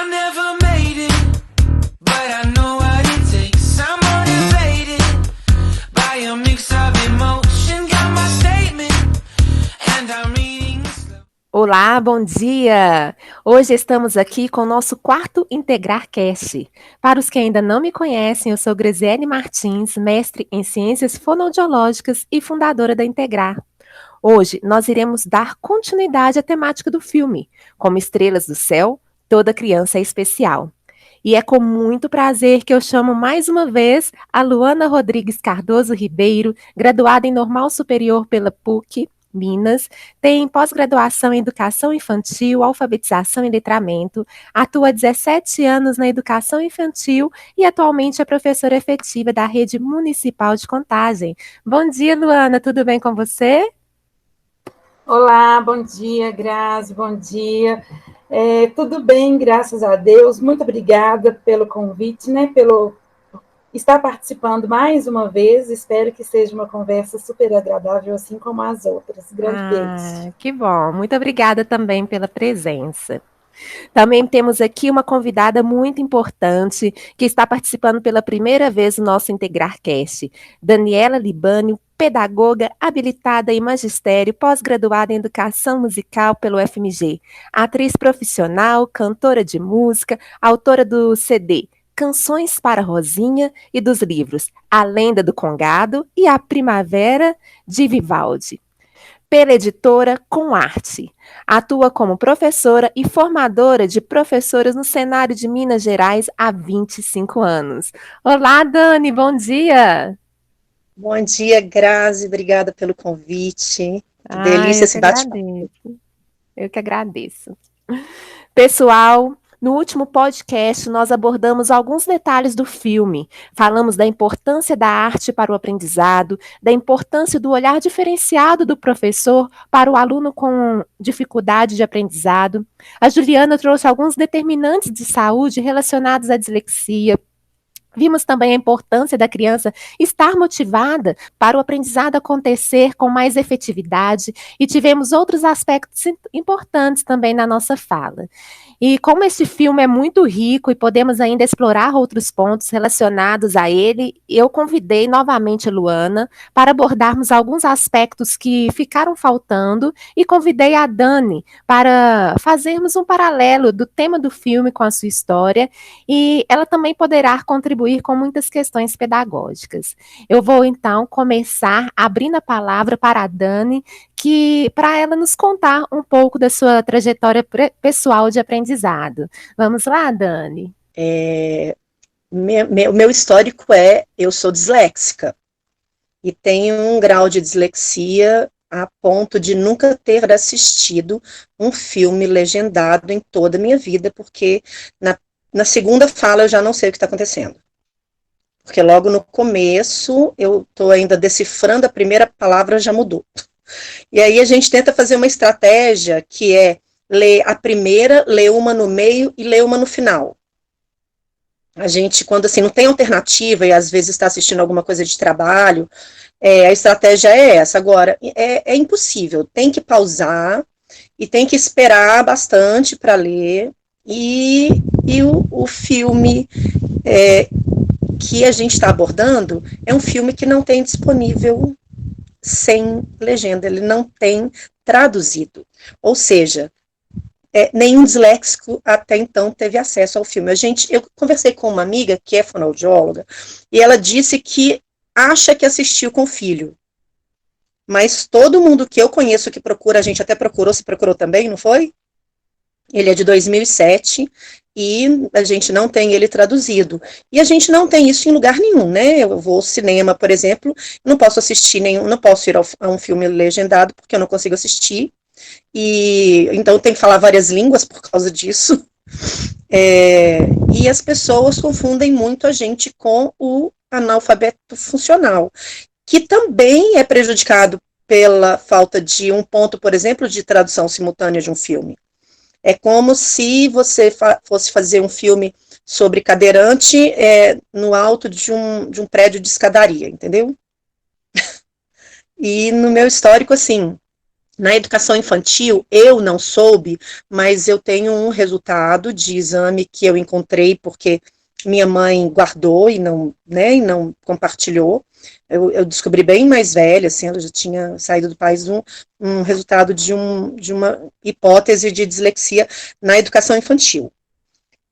I never made it, but I know what it takes. I'm motivated by a mix of emotion. Got my statement, and I'm reading slow. Olá, bom dia! Hoje estamos aqui com o nosso quarto IntegrarCast. Para os que ainda não me conhecem, eu sou Graziele Martins, mestre em Ciências Fonoaudiológicas e fundadora da Integrar. Hoje nós iremos dar continuidade à temática do filme, Como Estrelas do Céu, Toda Criança é Especial. E é com muito prazer que eu chamo mais uma vez a Luana Rodrigues Cardoso Ribeiro, graduada em Normal Superior pela PUC, Minas, tem pós-graduação em Educação Infantil, Alfabetização e Letramento, atua há 17 anos na Educação Infantil e atualmente é professora efetiva da Rede Municipal de Contagem. Bom dia, Luana, tudo bem com você? Olá, bom dia, Grazi, bom dia. Tudo bem, graças a Deus. Muito obrigada pelo convite, pelo estar participando mais uma vez. Espero que seja uma conversa super agradável, assim como as outras. Grande beijo. Que bom. Muito obrigada também pela presença. Também temos aqui uma convidada muito importante que está participando pela primeira vez do nosso IntegrarCast, Daniela Libânio, pedagoga habilitada em magistério, pós-graduada em educação musical pelo FMG, atriz profissional, cantora de música, autora do CD Canções para Rosinha e dos livros A Lenda do Congado e A Primavera de Vivaldi. Pela editora Com Arte. Atua como professora e formadora de professoras no cenário de Minas Gerais há 25 anos. Olá, Dani, bom dia! Bom dia, Grazi, obrigada pelo convite. Que delícia esse bate-papo. Eu que agradeço. Pessoal, no último podcast, nós abordamos alguns detalhes do filme. Falamos da importância da arte para o aprendizado, da importância do olhar diferenciado do professor para o aluno com dificuldade de aprendizado. A Juliana trouxe alguns determinantes de saúde relacionados à dislexia. Vimos também a importância da criança estar motivada para o aprendizado acontecer com mais efetividade e tivemos outros aspectos importantes também na nossa fala. E como esse filme é muito rico e podemos ainda explorar outros pontos relacionados a ele, eu convidei novamente a Luana para abordarmos alguns aspectos que ficaram faltando e convidei a Dani para fazermos um paralelo do tema do filme com a sua história e ela também poderá contribuir com muitas questões pedagógicas. Eu vou então começar abrindo a palavra para a Dani, para ela nos contar um pouco da sua trajetória pessoal de aprendizado. Vamos lá, Dani? Meu histórico eu sou disléxica e tenho um grau de dislexia a ponto de nunca ter assistido um filme legendado em toda a minha vida, porque na segunda fala eu já não sei o que está acontecendo. Porque logo no começo eu estou ainda decifrando a primeira palavra, já mudou. E aí a gente tenta fazer uma estratégia que é ler a primeira, ler uma no meio e ler uma no final. A gente, quando assim não tem alternativa e às vezes está assistindo alguma coisa de trabalho, a estratégia é essa. Agora, é impossível, tem que pausar e tem que esperar bastante para ler. E o filme que a gente está abordando é um filme que não tem disponível sem legenda, ele não tem traduzido, ou seja, nenhum disléxico até então teve acesso ao filme. Eu conversei com uma amiga que é fonoaudióloga, e ela disse que acha que assistiu com o filho, mas todo mundo que eu conheço que procura, a gente até procurou, se procurou também, não foi? Ele é de 2007, e a gente não tem ele traduzido. E a gente não tem isso em lugar nenhum, né? Eu vou ao cinema, por exemplo, não posso assistir não posso ir a um filme legendado, porque eu não consigo assistir, e então tem que falar várias línguas por causa disso. E as pessoas confundem muito a gente com o analfabeto funcional, que também é prejudicado pela falta de um ponto, por exemplo, de tradução simultânea de um filme. É como se você fosse fazer um filme sobre cadeirante no alto de um prédio de escadaria, entendeu? E no meu histórico, assim, Na educação infantil, eu não soube, mas eu tenho um resultado de exame que eu encontrei porque minha mãe guardou e não, né, e não compartilhou. Eu descobri bem mais velha, assim, ela já tinha saído do país, um resultado de uma hipótese de dislexia na educação infantil.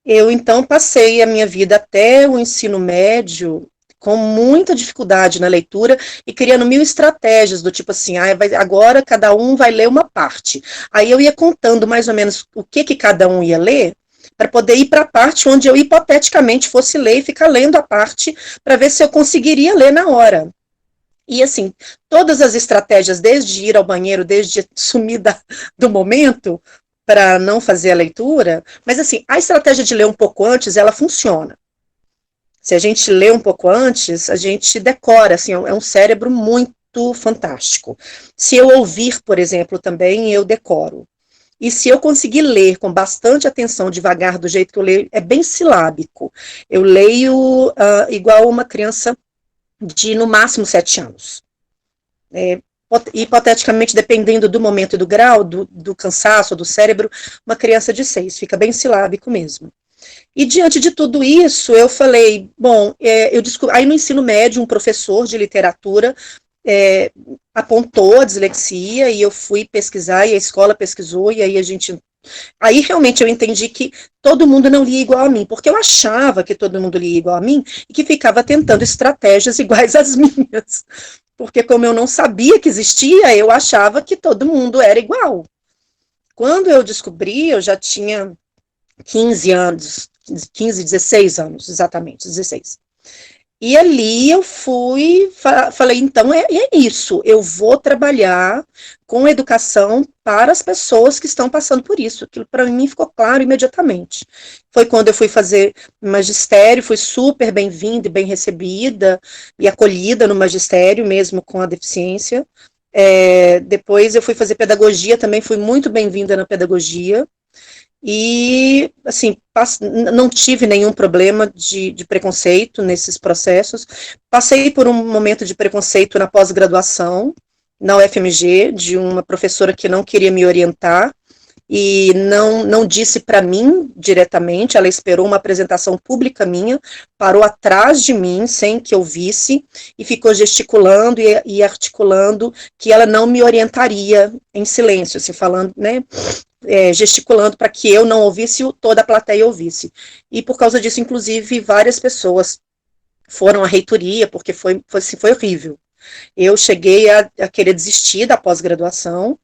Eu, então, passei a minha vida até o ensino médio com muita dificuldade na leitura e criando mil estratégias, do tipo assim, agora cada um vai ler uma parte. Aí eu ia contando mais ou menos o que cada um ia ler, para poder ir para a parte onde eu hipoteticamente fosse ler e ficar lendo a parte para ver se eu conseguiria ler na hora. E assim, todas as estratégias, desde ir ao banheiro, desde sumir do momento, para não fazer a leitura, mas assim, a estratégia de ler um pouco antes, ela funciona. Se a gente lê um pouco antes, a gente decora, assim, é um cérebro muito fantástico. Se eu ouvir, por exemplo, também, eu decoro. E se eu conseguir ler com bastante atenção, devagar, do jeito que eu leio, é bem silábico. Eu leio igual uma criança de, no máximo, 7 anos. Hipoteticamente, dependendo do momento e do grau, do cansaço, do cérebro, uma criança de 6, fica bem silábico mesmo. E diante de tudo isso, eu falei, bom, eu descobri, aí no ensino médio, um professor de literatura apontou a dislexia e eu fui pesquisar e a escola pesquisou e aí realmente eu entendi que todo mundo não lia igual a mim, porque eu achava que todo mundo lia igual a mim e que ficava tentando estratégias iguais às minhas, porque como eu não sabia que existia, eu achava que todo mundo era igual. Quando eu descobri, eu já tinha 15 anos, 15, 16 anos, exatamente, 16. E ali eu falei, então é isso, eu vou trabalhar com educação para as pessoas que estão passando por isso. Aquilo para mim ficou claro imediatamente. Foi quando eu fui fazer magistério, fui super bem-vinda e bem recebida e acolhida no magistério, mesmo com a deficiência. Depois eu fui fazer pedagogia, também fui muito bem-vinda na pedagogia. E, assim, não tive nenhum problema de preconceito nesses processos. Passei por um momento de preconceito na pós-graduação, na UFMG, de uma professora que não queria me orientar e não disse para mim diretamente, ela esperou uma apresentação pública minha, parou atrás de mim, sem que eu visse, e ficou gesticulando e articulando que ela não me orientaria em silêncio, assim, falando, né, gesticulando para que eu não ouvisse e toda a plateia ouvisse. E por causa disso, inclusive, várias pessoas foram à reitoria, porque foi horrível. Eu cheguei a querer desistir da pós-graduação,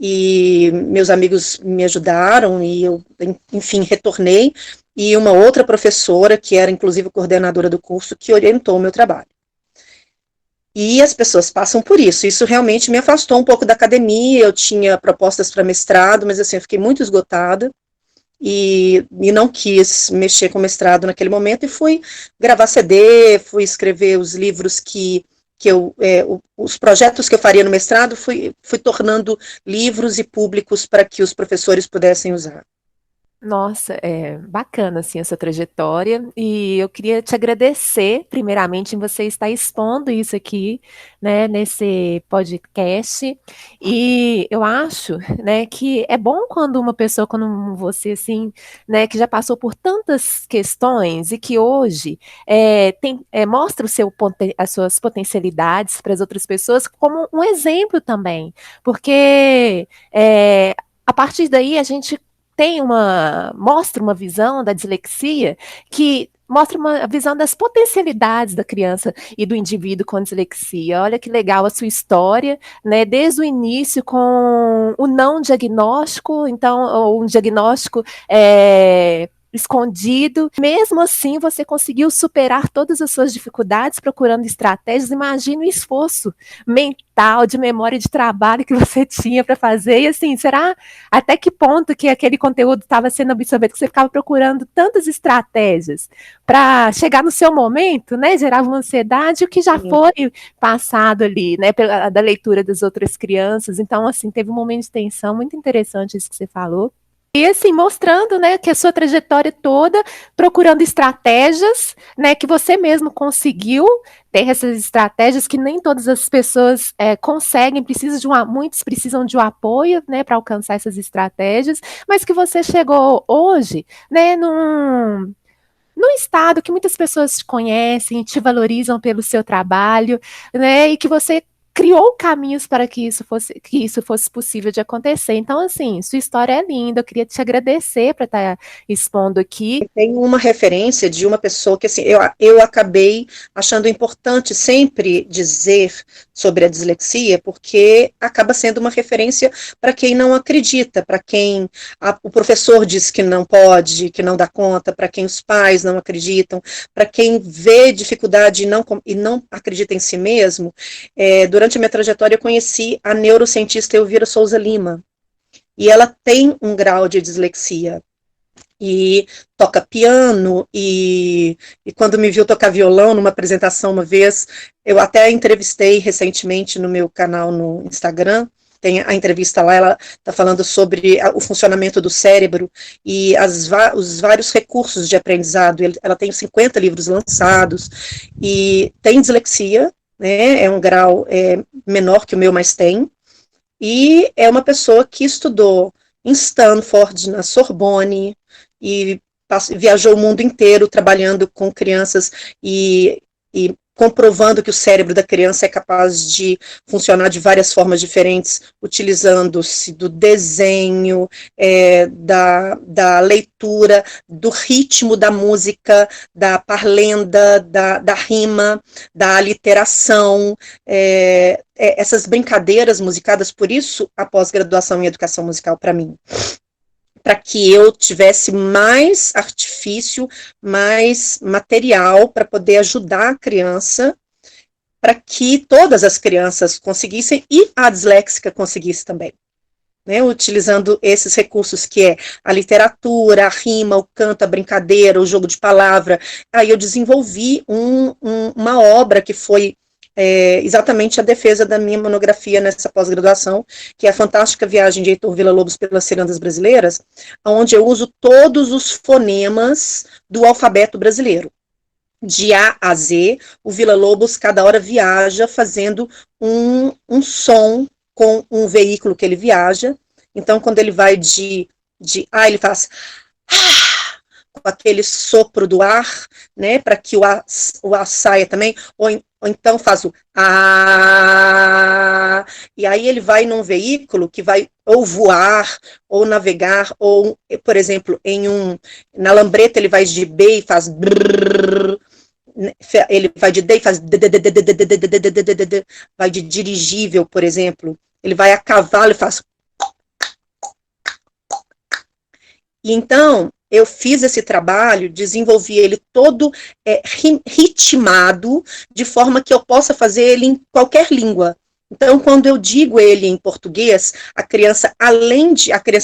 e meus amigos me ajudaram, e eu, enfim, retornei, e uma outra professora, que era inclusive coordenadora do curso, que orientou o meu trabalho. E as pessoas passam por isso realmente me afastou um pouco da academia, eu tinha propostas para mestrado, mas assim, eu fiquei muito esgotada, e não quis mexer com mestrado naquele momento, e fui gravar CD, fui escrever os livros os projetos que eu faria no mestrado, fui tornando livros e públicos para que os professores pudessem usar. Nossa, é bacana assim essa trajetória e eu queria te agradecer primeiramente em você estar expondo isso aqui, né, nesse podcast. E eu acho, né, que é bom quando uma pessoa como você assim, né, que já passou por tantas questões e que hoje mostra as suas potencialidades para as outras pessoas como um exemplo também, porque a partir daí a gente mostra uma visão da dislexia que mostra uma visão das potencialidades da criança e do indivíduo com dislexia. Olha que legal a sua história, né? Desde o início com o não diagnóstico, então um diagnóstico escondido. Mesmo assim, você conseguiu superar todas as suas dificuldades procurando estratégias. Imagina o esforço mental, de memória de trabalho que você tinha para fazer. E assim, será até que ponto que aquele conteúdo estava sendo absorvido, que você ficava procurando tantas estratégias para chegar no seu momento, né? Gerava uma ansiedade, o que já foi passado ali, né? Da leitura das outras crianças. Então, assim, teve um momento de tensão muito interessante isso que você falou. E assim, mostrando, né, que a sua trajetória toda, procurando estratégias, né, que você mesmo conseguiu ter essas estratégias que nem todas as pessoas conseguem, muitos precisam de um apoio, né, para alcançar essas estratégias, mas que você chegou hoje, né, num estado que muitas pessoas te conhecem, te valorizam pelo seu trabalho, né? E que você criou caminhos para que isso fosse possível de acontecer. Então, assim, sua história é linda. Eu queria te agradecer por estar expondo aqui. Tem uma referência de uma pessoa que, assim, eu acabei achando importante sempre dizer sobre a dislexia, porque acaba sendo uma referência para quem não acredita, para quem o professor diz que não pode, que não dá conta, para quem os pais não acreditam, para quem vê dificuldade e não acredita em si mesmo. Durante a minha trajetória, eu conheci a neurocientista Elvira Souza Lima, e ela tem um grau de dislexia, e toca piano, e quando me viu tocar violão numa apresentação uma vez, eu até entrevistei recentemente no meu canal no Instagram, tem a entrevista lá, ela está falando sobre o funcionamento do cérebro e os vários recursos de aprendizado. Ela tem 50 livros lançados, e tem dislexia, né, é um grau menor que o meu, mas tem, e é uma pessoa que estudou em Stanford, na Sorbonne, e viajou o mundo inteiro trabalhando com crianças e comprovando que o cérebro da criança é capaz de funcionar de várias formas diferentes, utilizando-se do desenho, da leitura, do ritmo da música, da parlenda, da rima, da aliteração, essas brincadeiras musicadas. Por isso a pós-graduação em educação musical para mim, para que eu tivesse mais artifício, mais material para poder ajudar a criança, para que todas as crianças conseguissem e a disléxica conseguisse também, né, utilizando esses recursos que é a literatura, a rima, o canto, a brincadeira, o jogo de palavra. Aí eu desenvolvi uma obra que foi exatamente a defesa da minha monografia nessa pós-graduação, que é a fantástica viagem de Heitor Villa-Lobos pelas cirandas brasileiras, onde eu uso todos os fonemas do alfabeto brasileiro. De A a Z, o Villa-Lobos cada hora viaja fazendo um som com um veículo que ele viaja. Então, quando ele vai de A, ele faz com aquele sopro do ar, né, para que o ar saia também, ou então faz o A, e aí ele vai num veículo que vai ou voar, ou navegar, ou, por exemplo, na lambreta ele vai de B e faz brrr, ele vai de D e faz vai de dirigível, por exemplo, ele vai a cavalo e faz. E então, eu fiz esse trabalho, desenvolvi ele todo ritmado, de forma que eu possa fazer ele em qualquer língua. Então, quando eu digo ele em português, a criança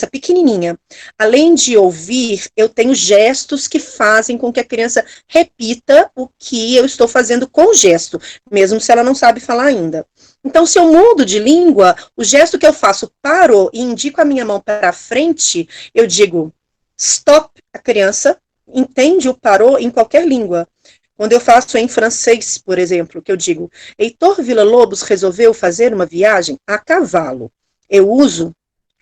pequenininha, além de ouvir, eu tenho gestos que fazem com que a criança repita o que eu estou fazendo com o gesto, mesmo se ela não sabe falar ainda. Então, se eu mudo de língua, o gesto que eu faço parou e indico a minha mão para frente, eu digo stop, a criança entende o parou em qualquer língua. Quando eu faço em francês, por exemplo, que eu digo, Heitor Villa-Lobos resolveu fazer uma viagem a cavalo. Eu uso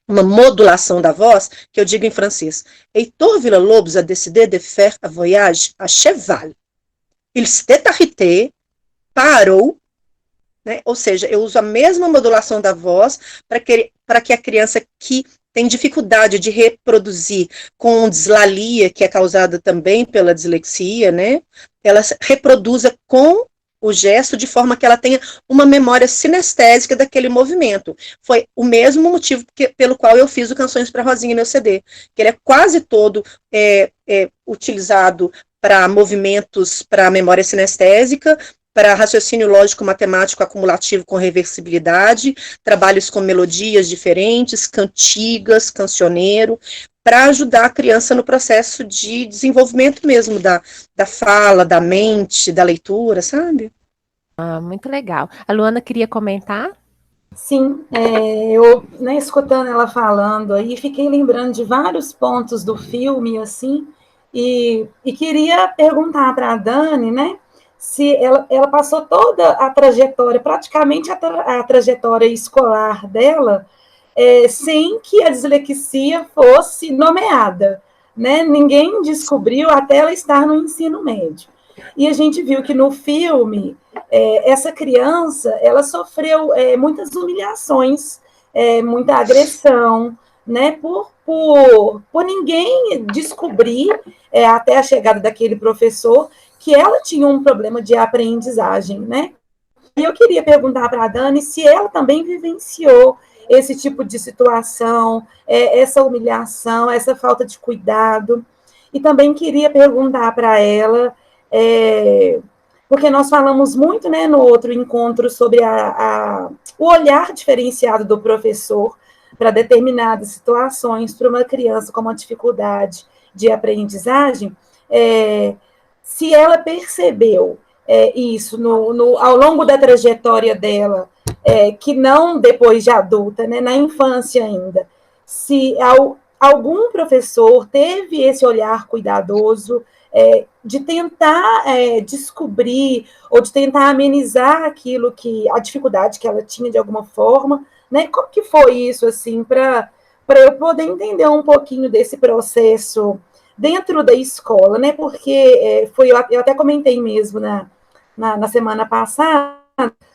uma modulação da voz, que eu digo em francês, Heitor Villa-Lobos a décidé de faire un voyage à cheval. Il s'était arrêté, parou, né? Ou seja, eu uso a mesma modulação da voz para que a criança que tem dificuldade de reproduzir com dislalia, que é causada também pela dislexia, né? Ela reproduza com o gesto de forma que ela tenha uma memória sinestésica daquele movimento. Foi o mesmo motivo pelo qual eu fiz o Canções para Rosinha, meu CD, que ele é quase todo utilizado para movimentos para memória sinestésica, para raciocínio lógico-matemático acumulativo com reversibilidade, trabalhos com melodias diferentes, cantigas, cancioneiro, para ajudar a criança no processo de desenvolvimento mesmo da fala, da mente, da leitura, sabe? Ah, muito legal. A Luana queria comentar? Sim, eu, né, escutando ela falando aí, fiquei lembrando de vários pontos do filme, assim, e queria perguntar para a Dani, né, se ela passou toda a trajetória, praticamente a trajetória escolar dela, sem que a dislexia fosse nomeada, né? Ninguém descobriu até ela estar no ensino médio. E a gente viu que no filme essa criança ela sofreu muitas humilhações, muita agressão, né? Por ninguém descobrir até a chegada daquele professor que ela tinha um problema de aprendizagem, né? E eu queria perguntar para a Dani se ela também vivenciou esse tipo de situação, essa humilhação, essa falta de cuidado. E também queria perguntar para ela, porque nós falamos muito, né, no outro encontro sobre o olhar diferenciado do professor para determinadas situações, para uma criança com uma dificuldade de aprendizagem, se ela percebeu isso ao longo da trajetória dela, que não depois de adulta, né, na infância ainda, se algum professor teve esse olhar cuidadoso de tentar descobrir ou de tentar amenizar a dificuldade que ela tinha de alguma forma, né? Como que foi isso, assim, para eu poder entender um pouquinho desse processo dentro da escola, né? Porque eu até comentei mesmo na semana passada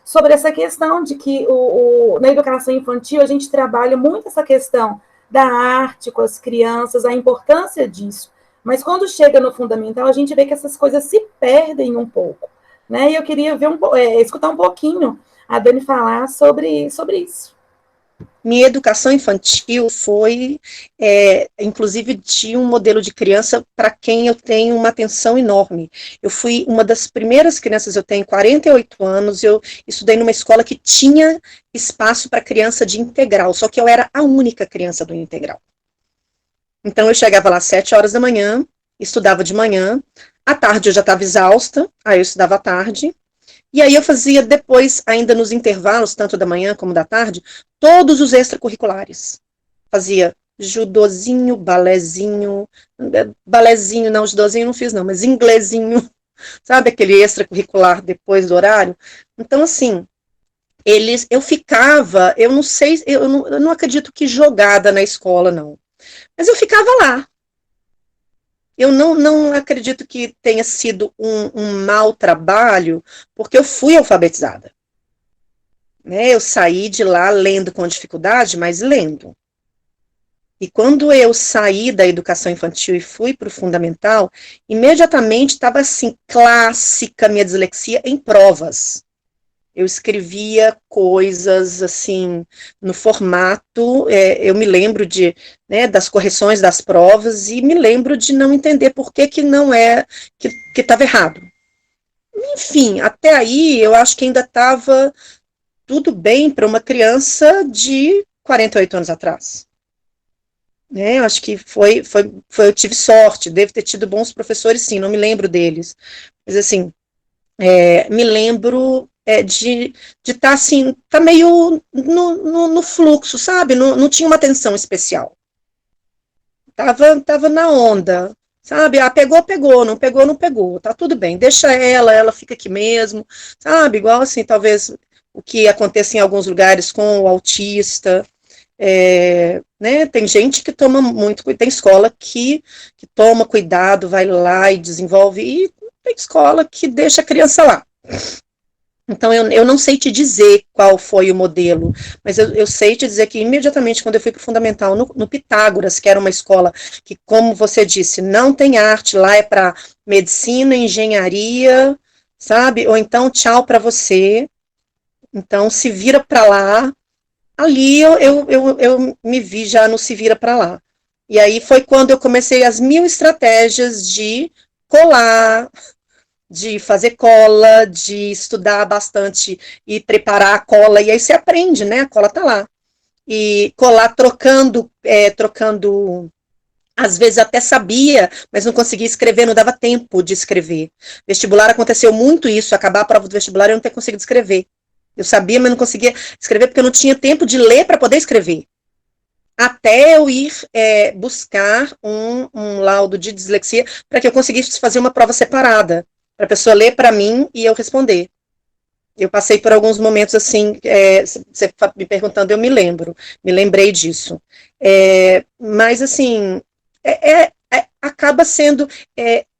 sobre essa questão de que na educação infantil a gente trabalha muito essa questão da arte com as crianças, a importância disso. Mas quando chega no fundamental, a gente vê que essas coisas se perdem um pouco. Né? E eu queria escutar um pouquinho a Dani falar sobre isso. Minha educação infantil foi, inclusive, de um modelo de criança para quem eu tenho uma atenção enorme. Eu fui uma das primeiras crianças, eu tenho 48 anos, eu estudei numa escola que tinha espaço para criança de integral, só que eu era a única criança do integral. Então, eu chegava lá às 7 horas da manhã, estudava de manhã, à tarde eu já estava exausta, aí eu estudava à tarde, e aí eu fazia depois, ainda nos intervalos, tanto da manhã como da tarde, todos os extracurriculares. Fazia judozinho, balézinho, não, judozinho não fiz não, mas inglesinho, sabe aquele extracurricular depois do horário? Então, assim, eu ficava, eu não sei, eu não acredito que jogada na escola, não. Mas eu ficava lá. Eu não acredito que tenha sido um mau trabalho, porque eu fui alfabetizada. Né? Eu saí de lá lendo com dificuldade, mas lendo. E quando eu saí da educação infantil e fui para o fundamental, imediatamente estava assim, clássica minha dislexia em provas. Eu escrevia coisas assim no formato, eu me lembro das correções das provas e me lembro de não entender por que não que estava errado. Enfim, até aí eu acho que ainda estava tudo bem para uma criança de 48 anos atrás. Eu acho que eu tive sorte, devo ter tido bons professores, sim, não me lembro deles. Mas assim, me lembro de estar assim, tá meio no fluxo, sabe? Não tinha uma atenção especial. Tava na onda, sabe? Pegou, não pegou, tá tudo bem, deixa ela fica aqui mesmo, sabe? Igual assim, talvez o que acontece em alguns lugares com o autista, né? Tem gente que toma muito, tem escola que toma cuidado, vai lá e desenvolve, e tem escola que deixa a criança lá. Então, eu não sei te dizer qual foi o modelo, mas eu sei te dizer que imediatamente quando eu fui para o Fundamental, no Pitágoras, que era uma escola que, como você disse, não tem arte, lá é para medicina, engenharia, sabe? Ou então, tchau para você. Então, se vira para lá. Ali eu me vi já no se vira para lá. E aí foi quando eu comecei as 1000 estratégias de colar, de fazer cola, de estudar bastante e preparar a cola, e aí você aprende, né? A cola tá lá. E colar trocando, às vezes até sabia, mas não conseguia escrever, não dava tempo de escrever. Vestibular aconteceu muito isso, acabar a prova do vestibular e eu não ter conseguido escrever. Eu sabia, mas não conseguia escrever porque eu não tinha tempo de ler para poder escrever. Até eu ir buscar um laudo de dislexia para que eu conseguisse fazer uma prova separada, para a pessoa ler para mim e eu responder. Eu passei por alguns momentos assim, você me perguntando, eu me lembrei disso. Mas assim, acaba sendo,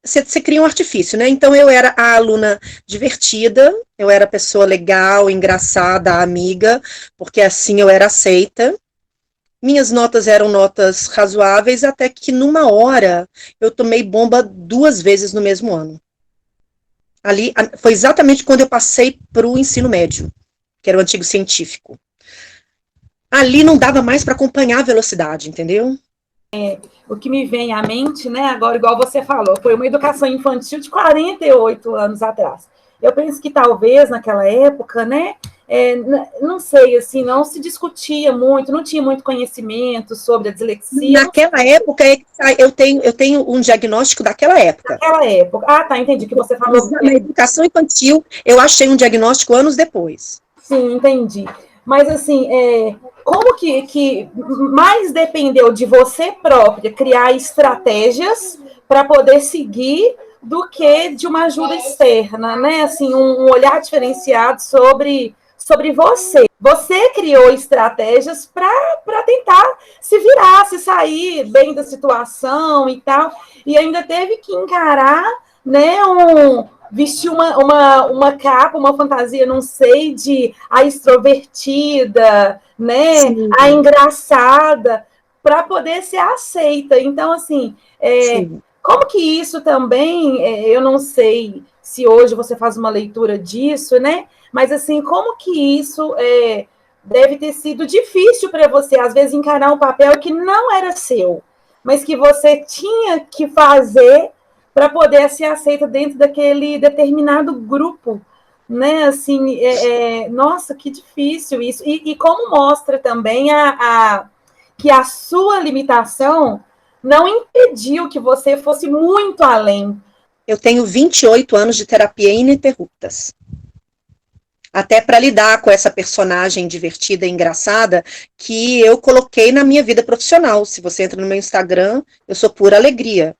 você cria um artifício, né? Então eu era a aluna divertida, eu era a pessoa legal, engraçada, amiga, porque assim eu era aceita. Minhas notas eram notas razoáveis, até que numa hora eu tomei bomba 2 vezes no mesmo ano. Ali foi exatamente quando eu passei para o ensino médio, que era o antigo científico. Ali não dava mais para acompanhar a velocidade, entendeu? O que me vem à mente, né, agora, igual você falou, foi uma educação infantil de 48 anos atrás. Eu penso que talvez naquela época, né, não sei, assim, não se discutia muito, não tinha muito conhecimento sobre a dislexia. Naquela época, eu tenho um diagnóstico daquela época. Naquela época. Ah, tá, entendi que você falou. Na educação infantil, eu achei um diagnóstico anos depois. Sim, entendi. Mas, assim, como que mais dependeu de você própria criar estratégias para poder seguir do que de uma ajuda externa, né? Assim, um olhar diferenciado sobre você. Você criou estratégias para tentar se virar, se sair bem da situação e tal, e ainda teve que encarar, né, vestir uma capa, uma fantasia, não sei, de a extrovertida, né, Sim. a engraçada, para poder ser aceita. Então, assim, como que isso também, eu não sei se hoje você faz uma leitura disso, né, mas, assim, como que isso deve ter sido difícil para você, às vezes, encarar um papel que não era seu, mas que você tinha que fazer para poder ser aceita dentro daquele determinado grupo, né? Assim, nossa, que difícil isso. E como mostra também que a sua limitação não impediu que você fosse muito além. Eu tenho 28 anos de terapia ininterruptas. Até para lidar com essa personagem divertida e engraçada que eu coloquei na minha vida profissional. Se você entra no meu Instagram, eu sou pura alegria.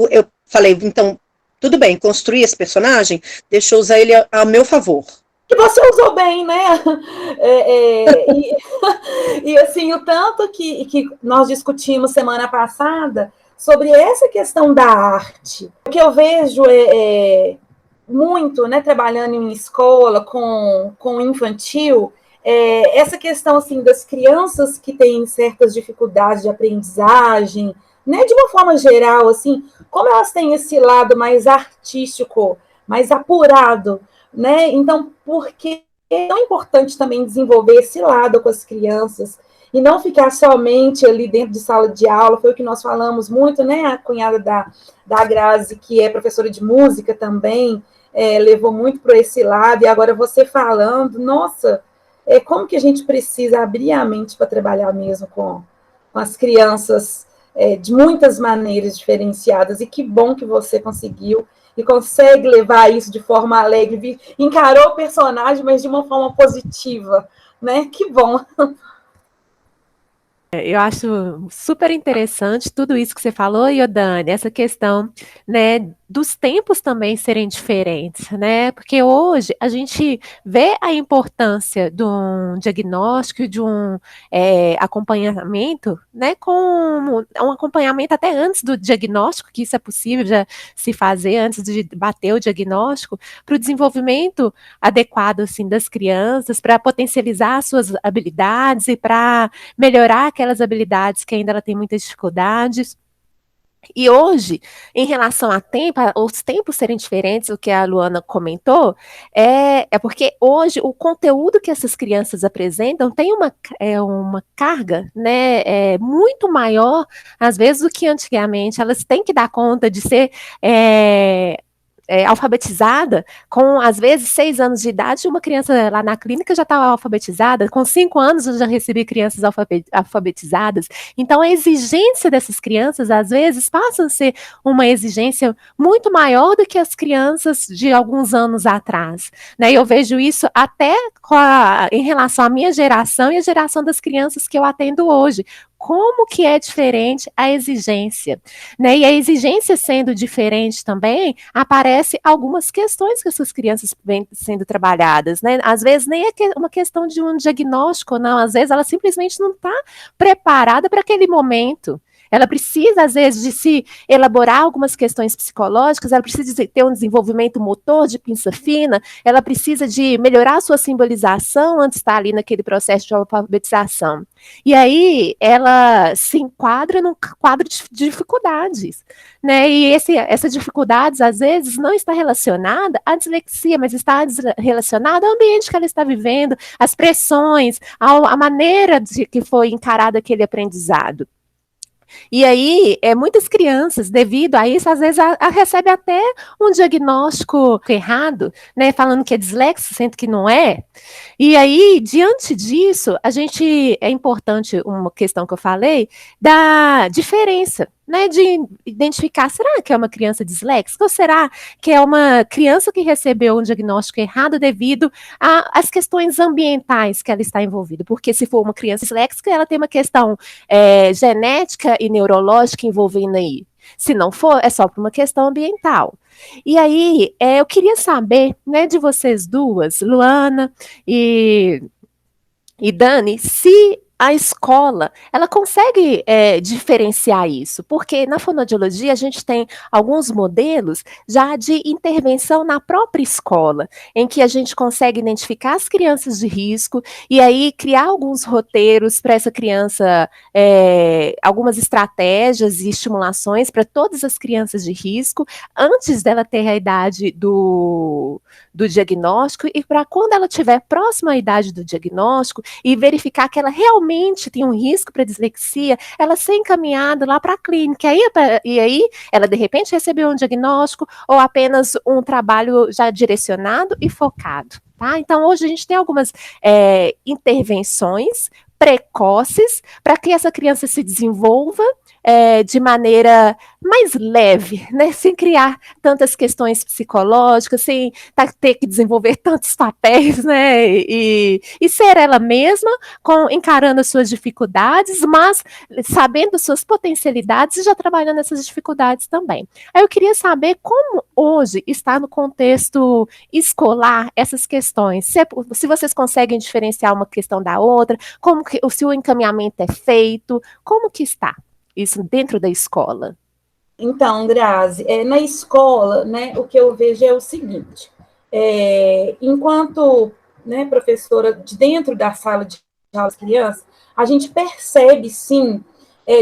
Eu falei, então, tudo bem, construir esse personagem, deixa eu usar ele a meu favor. Que você usou bem, né? E assim, o tanto que nós discutimos semana passada sobre essa questão da arte. O que eu vejo muito, né, trabalhando em escola com infantil, essa questão assim das crianças que têm certas dificuldades de aprendizagem, né, de uma forma geral, assim, como elas têm esse lado mais artístico, mais apurado, né? Então, porque é tão importante também desenvolver esse lado com as crianças e não ficar somente ali dentro de sala de aula. Foi o que nós falamos muito, né? A cunhada da Grazi, que é professora de música também, levou muito para esse lado, e agora você falando, nossa, como que a gente precisa abrir a mente para trabalhar mesmo com as crianças de muitas maneiras diferenciadas, e que bom que você conseguiu e consegue levar isso de forma alegre, encarou o personagem, mas de uma forma positiva, né? Que bom. Eu acho super interessante tudo isso que você falou, Iodane, essa questão, né, dos tempos também serem diferentes, né? Porque hoje a gente vê a importância de um diagnóstico, de um acompanhamento, né? Com um acompanhamento até antes do diagnóstico, que isso é possível já se fazer antes de bater o diagnóstico, para o desenvolvimento adequado assim das crianças, para potencializar suas habilidades e para melhorar aquelas habilidades que ainda ela tem muitas dificuldades. E hoje, em relação a tempo, os tempos serem diferentes, o que a Luana comentou, é porque hoje o conteúdo que essas crianças apresentam tem uma carga, né, muito maior, às vezes, do que antigamente. Elas têm que dar conta de ser alfabetizada com, às vezes, 6 anos de idade, uma criança lá na clínica já estava alfabetizada, com 5 anos eu já recebi crianças alfabetizadas. Então, a exigência dessas crianças, às vezes, passa a ser uma exigência muito maior do que as crianças de alguns anos atrás, né? Eu vejo isso até em relação à minha geração e a geração das crianças que eu atendo hoje. Como que é diferente a exigência, né? E a exigência sendo diferente também, aparece algumas questões que essas crianças vêm sendo trabalhadas, né? Às vezes nem é uma questão de um diagnóstico, não. Às vezes ela simplesmente não está preparada para aquele momento. Ela precisa, às vezes, de se elaborar algumas questões psicológicas, ela precisa de ter um desenvolvimento motor de pinça fina, ela precisa de melhorar a sua simbolização antes de estar ali naquele processo de alfabetização. E aí, ela se enquadra num quadro de dificuldades, né? E essas dificuldades, às vezes, não está relacionada à dislexia, mas está relacionada ao ambiente que ela está vivendo, às pressões, à maneira de que foi encarado aquele aprendizado. E aí, muitas crianças, devido a isso, às vezes recebem até um diagnóstico errado, né, falando que é dislexia, sendo que não é. E aí, diante disso, é importante uma questão que eu falei, da diferença, né, de identificar, será que é uma criança disléxica ou será que é uma criança que recebeu um diagnóstico errado devido às questões ambientais que ela está envolvida? Porque se for uma criança disléxica, ela tem uma questão genética e neurológica envolvendo aí. Se não for, é só por uma questão ambiental. E aí, eu queria saber, né, de vocês duas, Luana e Dani, se a escola, ela consegue diferenciar isso, porque na fonoaudiologia a gente tem alguns modelos já de intervenção na própria escola, em que a gente consegue identificar as crianças de risco e aí criar alguns roteiros para essa criança, algumas estratégias e estimulações para todas as crianças de risco, antes dela ter a idade do diagnóstico e para quando ela tiver próxima à idade do diagnóstico e verificar que ela realmente tem um risco para dislexia, ela ser encaminhada lá para a clínica. E aí, ela de repente recebeu um diagnóstico ou apenas um trabalho já direcionado e focado. Tá? Então, hoje a gente tem algumas intervenções precoces para que essa criança se desenvolva de maneira mais leve, né, sem criar tantas questões psicológicas, sem ter que desenvolver tantos papéis, né, e ser ela mesma, encarando as suas dificuldades, mas sabendo suas potencialidades e já trabalhando essas dificuldades também. Aí eu queria saber como hoje está no contexto escolar essas questões, se vocês conseguem diferenciar uma questão da outra, se o encaminhamento é feito, como que está isso dentro da escola? Então, Grazi, na escola, né, o que eu vejo é o seguinte, enquanto, né, professora de dentro da sala de aula das crianças, a gente percebe, sim,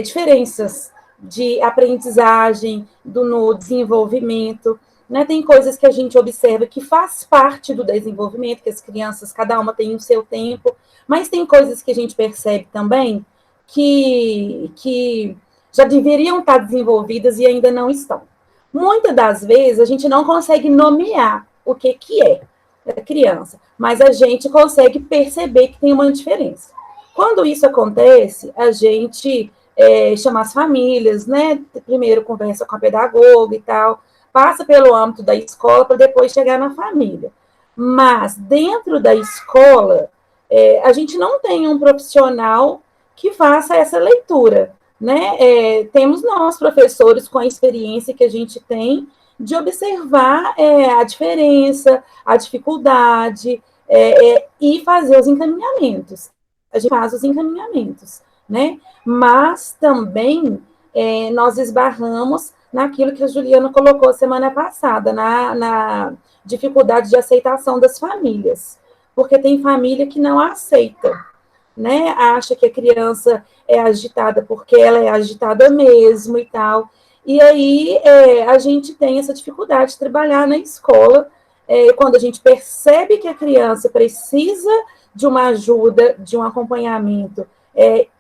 diferenças de aprendizagem, no desenvolvimento, né, tem coisas que a gente observa que faz parte do desenvolvimento, que as crianças, cada uma tem o seu tempo, mas tem coisas que a gente percebe também que já deveriam estar desenvolvidas e ainda não estão. Muitas das vezes, a gente não consegue nomear o que é a criança, mas a gente consegue perceber que tem uma diferença. Quando isso acontece, a gente chama as famílias, né? Primeiro conversa com a pedagoga e tal, passa pelo âmbito da escola para depois chegar na família. Mas, dentro da escola, a gente não tem um profissional que faça essa leitura, né? Temos nós, professores, com a experiência que a gente tem, de observar a diferença, a dificuldade, e fazer os encaminhamentos. A gente faz os encaminhamentos, né? Mas também nós esbarramos naquilo que a Juliana colocou semana passada, na dificuldade de aceitação das famílias, porque tem família que não aceita, né? Acha que a criança é agitada porque ela é agitada mesmo e tal. E aí a gente tem essa dificuldade de trabalhar na escola, quando a gente percebe que a criança precisa de uma ajuda, de um acompanhamento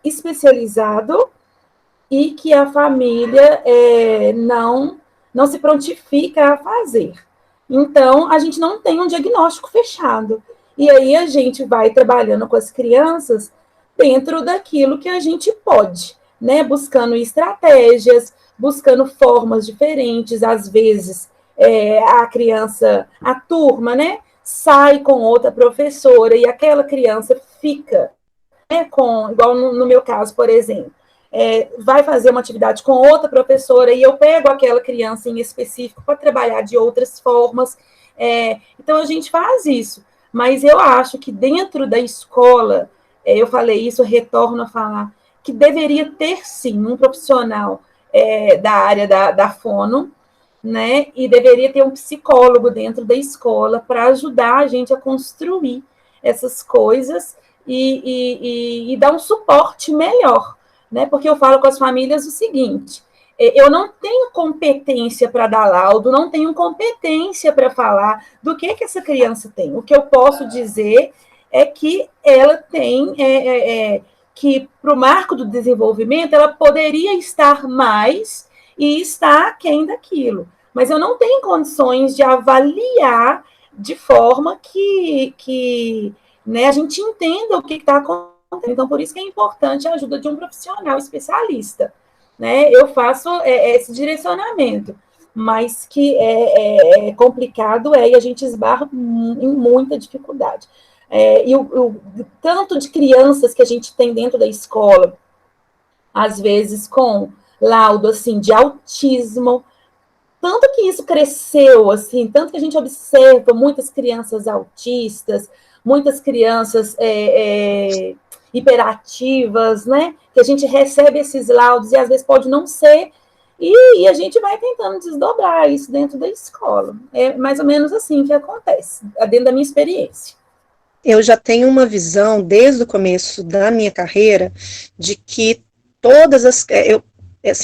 especializado e que a família não se prontifica a fazer. Então, a gente não tem um diagnóstico fechado. E aí a gente vai trabalhando com as crianças dentro daquilo que a gente pode, né? Buscando estratégias, buscando formas diferentes. Às vezes, a criança, a turma, né? Sai com outra professora e aquela criança fica, né? Igual no meu caso, por exemplo. Vai fazer uma atividade com outra professora e eu pego aquela criança em específico para trabalhar de outras formas. Então, a gente faz isso. Mas eu acho que dentro da escola, eu falei isso, eu retorno a falar, que deveria ter, sim, um profissional da área da fono, né? E deveria ter um psicólogo dentro da escola para ajudar a gente a construir essas coisas e dar um suporte melhor, né? Porque eu falo com as famílias o seguinte: eu não tenho competência para dar laudo, não tenho competência para falar do que essa criança tem. O que eu posso dizer é que ela tem, que para o marco do desenvolvimento, ela poderia estar mais e está aquém daquilo. Mas eu não tenho condições de avaliar de forma que né, a gente entenda o que está acontecendo. Então, por isso que é importante a ajuda de um profissional especialista. Né? Eu faço esse direcionamento, mas que é complicado e a gente esbarra em muita dificuldade. E o tanto de crianças que a gente tem dentro da escola, às vezes com laudo assim, de autismo, tanto que isso cresceu, assim, tanto que a gente observa muitas crianças autistas, muitas crianças hiperativas, né? Que a gente recebe esses laudos e às vezes pode não ser, e a gente vai tentando desdobrar isso dentro da escola. É mais ou menos assim que acontece, dentro da minha experiência. Eu já tenho uma visão, desde o começo da minha carreira, de que todas as...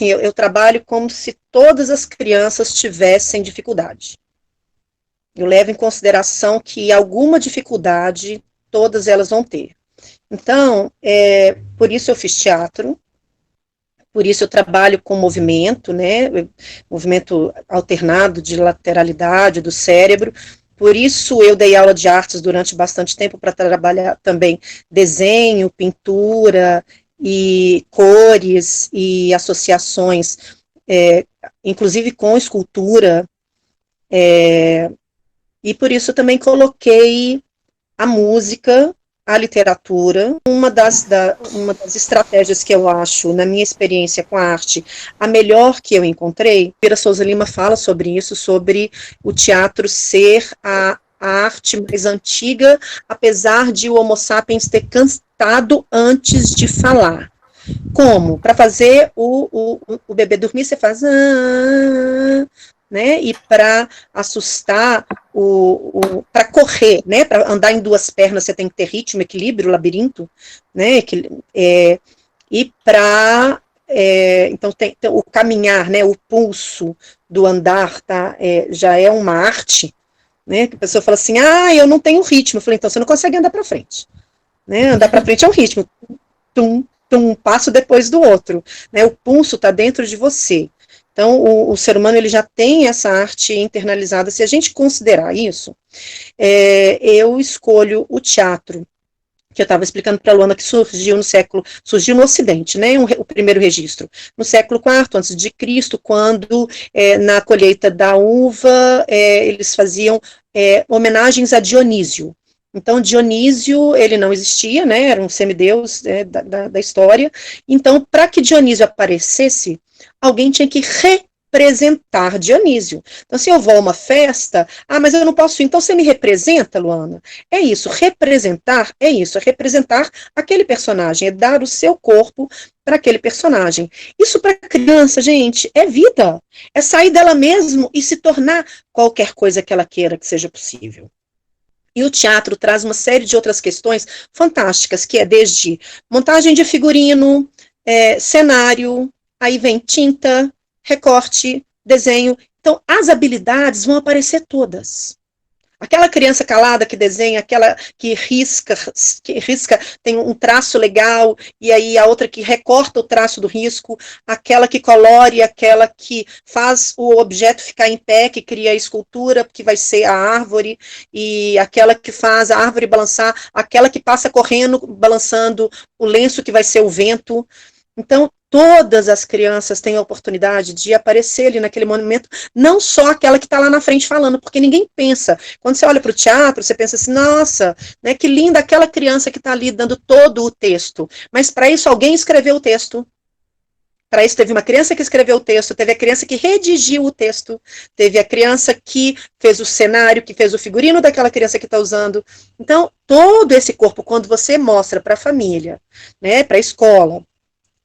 eu trabalho como se todas as crianças tivessem dificuldade. Eu levo em consideração que alguma dificuldade todas elas vão ter. Então, por isso eu fiz teatro, por isso eu trabalho com movimento, né, movimento alternado de lateralidade do cérebro, por isso eu dei aula de artes durante bastante tempo para trabalhar também desenho, pintura e cores e associações, inclusive com escultura, e por isso também coloquei a música, a literatura. Uma das estratégias que eu acho, na minha experiência com a arte, a melhor que eu encontrei, Pira Souza Lima fala sobre isso, sobre o teatro ser a arte mais antiga, apesar de o Homo sapiens ter cantado antes de falar. Como? Para fazer o bebê dormir, você faz... né? E para assustar, para correr, né? Para andar em duas pernas, você tem que ter ritmo, equilíbrio, labirinto, né? E para... então, tem o caminhar, né? O pulso do andar, tá? Já é uma arte, né? Que a pessoa fala assim, eu não tenho ritmo. Eu falei, então, você não consegue andar para frente. Né? Andar para frente é um ritmo. Um passo depois do outro, né? O pulso está dentro de você. Então, o ser humano ele já tem essa arte internalizada. Se a gente considerar isso, eu escolho o teatro, que eu estava explicando para a Luana, que surgiu no Ocidente, né, o primeiro registro, no século IV antes de Cristo, quando na colheita da uva eles faziam homenagens a Dionísio. Então, Dionísio, ele não existia, né, era um semideus da história. Então, para que Dionísio aparecesse, alguém tinha que representar Dionísio. Então, se eu vou a uma festa, mas eu não posso ir, então você me representa, Luana? É isso, representar é isso, é representar aquele personagem, é dar o seu corpo para aquele personagem. Isso para criança, gente, é vida, é sair dela mesmo e se tornar qualquer coisa que ela queira que seja possível. E o teatro traz uma série de outras questões fantásticas, que é desde montagem de figurino, cenário, aí vem tinta, recorte, desenho. Então, as habilidades vão aparecer todas. Aquela criança calada que desenha, aquela que risca, tem um traço legal, e aí a outra que recorta o traço do risco, aquela que colore, aquela que faz o objeto ficar em pé, que cria a escultura, que vai ser a árvore, e aquela que faz a árvore balançar, aquela que passa correndo, balançando o lenço que vai ser o vento. Então, todas as crianças têm a oportunidade de aparecer ali naquele momento, não só aquela que está lá na frente falando, porque ninguém pensa. Quando você olha para o teatro, você pensa assim, nossa, né, que linda aquela criança que está ali dando todo o texto. Mas para isso alguém escreveu o texto. Para isso teve uma criança que escreveu o texto, teve a criança que redigiu o texto, teve a criança que fez o cenário, que fez o figurino daquela criança que está usando. Então, todo esse corpo, quando você mostra para a família, né, para a escola,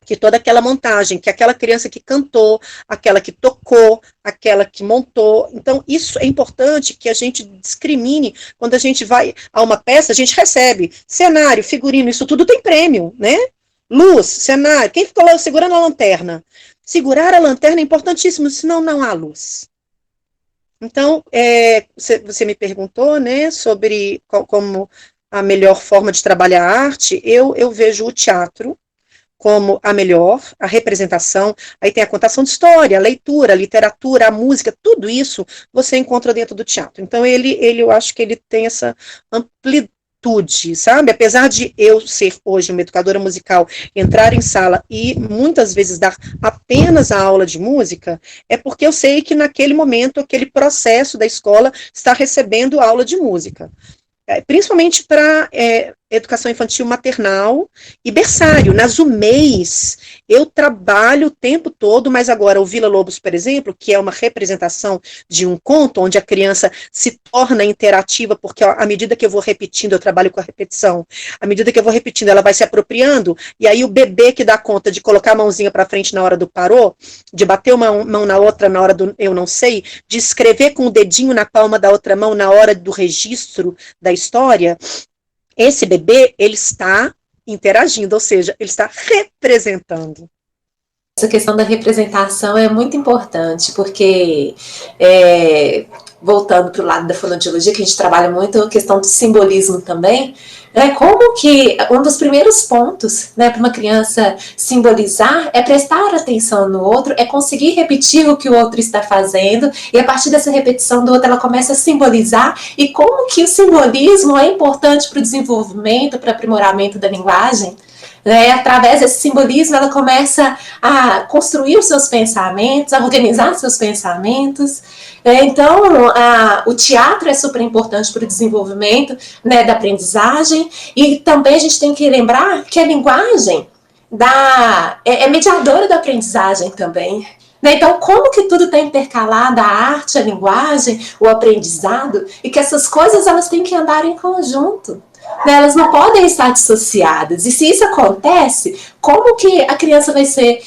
que toda aquela montagem, que aquela criança que cantou, aquela que tocou, aquela que montou. Então, isso é importante que a gente discrimine. Quando a gente vai a uma peça, a gente recebe cenário, figurino, isso tudo tem prêmio, né? Luz, cenário, quem ficou lá segurando a lanterna? Segurar a lanterna é importantíssimo, senão não há luz. Então, você me perguntou, né, sobre como a melhor forma de trabalhar a arte. Eu vejo o teatro como a melhor, a representação, aí tem a contação de história, a leitura, a literatura, a música, tudo isso você encontra dentro do teatro. Então, eu acho que ele tem essa amplitude, sabe? Apesar de eu ser hoje uma educadora musical, entrar em sala e muitas vezes dar apenas a aula de música, é porque eu sei que naquele momento, aquele processo da escola está recebendo aula de música. Principalmente para educação infantil maternal e berçário. Nas UMEIs, eu trabalho o tempo todo, mas agora o Vila Lobos, por exemplo, que é uma representação de um conto, onde a criança se torna interativa, porque à medida que eu vou repetindo, eu trabalho com a repetição, à medida que eu vou repetindo, ela vai se apropriando, e aí o bebê que dá conta de colocar a mãozinha para frente na hora do parou, de bater uma mão na outra na hora do eu não sei, de escrever com o dedinho na palma da outra mão na hora do registro da história, esse bebê, ele está interagindo, ou seja, ele está representando. Essa questão da representação é muito importante, porque, voltando para o lado da fonoaudiologia, que a gente trabalha muito a questão do simbolismo também, como que um dos primeiros pontos, né, para uma criança simbolizar é prestar atenção no outro, é conseguir repetir o que o outro está fazendo, e a partir dessa repetição do outro ela começa a simbolizar, e como que o simbolismo é importante para o desenvolvimento, para o aprimoramento da linguagem. Através desse simbolismo, ela começa a construir os seus pensamentos, a organizar seus pensamentos. Então, o teatro é super importante para o desenvolvimento, né, da aprendizagem, e também a gente tem que lembrar que a linguagem é mediadora da aprendizagem também. Então, como que tudo está intercalado, a arte, a linguagem, o aprendizado, e que essas coisas elas têm que andar em conjunto. Elas não podem estar dissociadas. E se isso acontece, como que a criança vai ser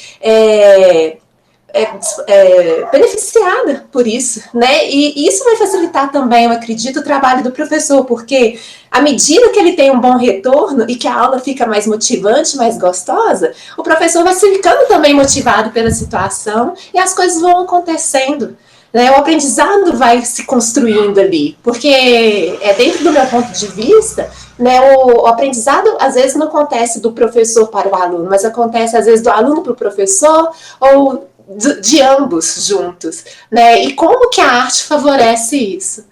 beneficiada por isso, né? E isso vai facilitar também, eu acredito, o trabalho do professor, porque à medida que ele tem um bom retorno e que a aula fica mais motivante, mais gostosa, o professor vai ficando também motivado pela situação e as coisas vão acontecendo. O aprendizado vai se construindo ali, porque dentro do meu ponto de vista, o aprendizado às vezes não acontece do professor para o aluno, mas acontece às vezes do aluno para o professor ou de ambos juntos, e como que a arte favorece isso.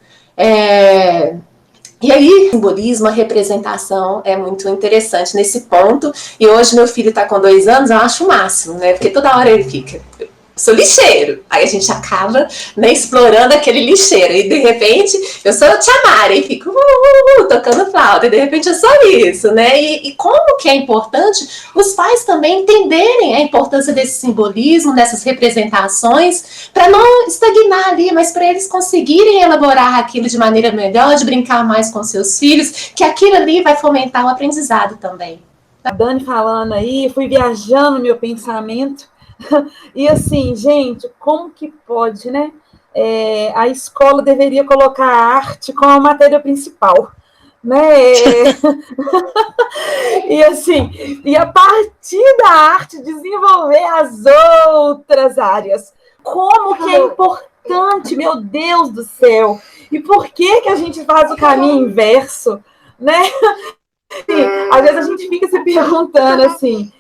E aí, o simbolismo, a representação é muito interessante nesse ponto, e hoje meu filho está com 2 anos, eu acho o máximo, porque toda hora ele fica... sou lixeiro, aí a gente acaba, explorando aquele lixeiro, e de repente eu sou Tia Mari, e fico tocando flauta, e de repente eu sou isso, e como que é importante os pais também entenderem a importância desse simbolismo, dessas representações, para não estagnar ali, mas para eles conseguirem elaborar aquilo de maneira melhor, de brincar mais com seus filhos, que aquilo ali vai fomentar o aprendizado também. A Dani falando aí, fui viajando no meu pensamento. E assim, gente, como que pode, né? A escola deveria colocar a arte como a matéria principal, né? E assim, e a partir da arte desenvolver as outras áreas. Como que é importante, meu Deus do céu! E por que a gente faz o caminho inverso, né? Sim, às vezes a gente fica se perguntando assim,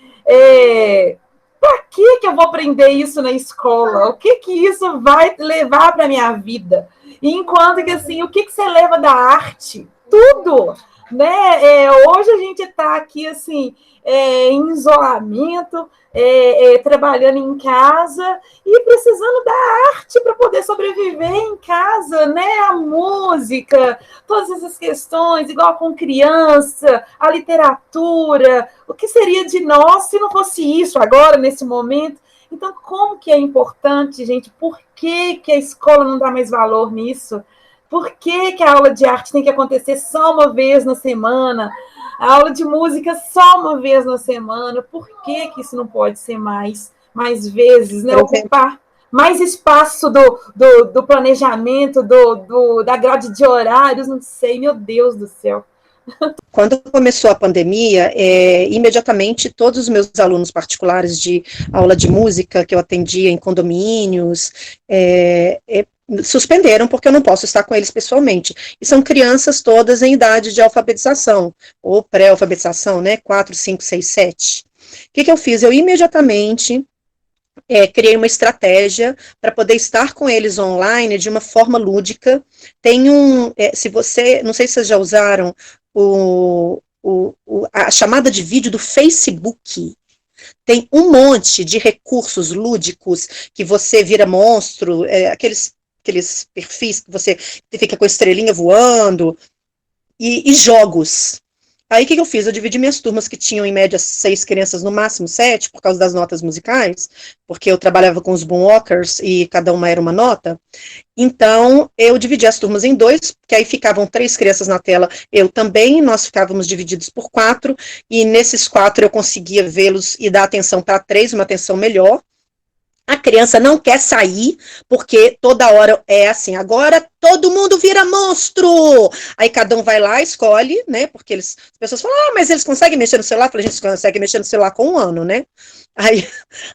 para que eu vou aprender isso na escola? O que isso vai levar para a minha vida? E enquanto que, assim, o que você leva da arte? Tudo! Né? Hoje a gente está aqui, assim, em isolamento, trabalhando em casa e precisando da arte para poder sobreviver em casa, né? A música, todas essas questões, igual com criança, a literatura, o que seria de nós se não fosse isso agora, nesse momento? Então, como que é importante, gente? Por que a escola não dá mais valor nisso? Por que a aula de arte tem que acontecer só uma vez na semana? A aula de música só uma vez na semana? Por que isso não pode ser mais vezes, né? Ocupar mais espaço do planejamento, da grade de horários, não sei, meu Deus do céu. Quando começou a pandemia, imediatamente todos os meus alunos particulares de aula de música, que eu atendia em condomínios, suspenderam, porque eu não posso estar com eles pessoalmente. E são crianças todas em idade de alfabetização, ou pré-alfabetização, né, 4, 5, 6, 7. O que eu fiz? Eu imediatamente criei uma estratégia para poder estar com eles online de uma forma lúdica. Tem se você, não sei se vocês já usaram a chamada de vídeo do Facebook. Tem um monte de recursos lúdicos que você vira monstro, aqueles perfis que você fica com a estrelinha voando, e jogos. Aí o que eu fiz? Eu dividi minhas turmas, que tinham em média 6 crianças, no máximo 7, por causa das notas musicais, porque eu trabalhava com os boomwalkers e cada uma era uma nota. Então, eu dividi as turmas em 2, que aí ficavam 3 crianças na tela, eu também, nós ficávamos divididos por 4, e nesses 4 eu conseguia vê-los e dar atenção para 3, uma atenção melhor. A criança não quer sair, porque toda hora é assim, agora todo mundo vira monstro! Aí cada um vai lá, escolhe, né, porque as pessoas falam, mas eles conseguem mexer no celular? Eu falei, a gente consegue mexer no celular com 1 ano, né?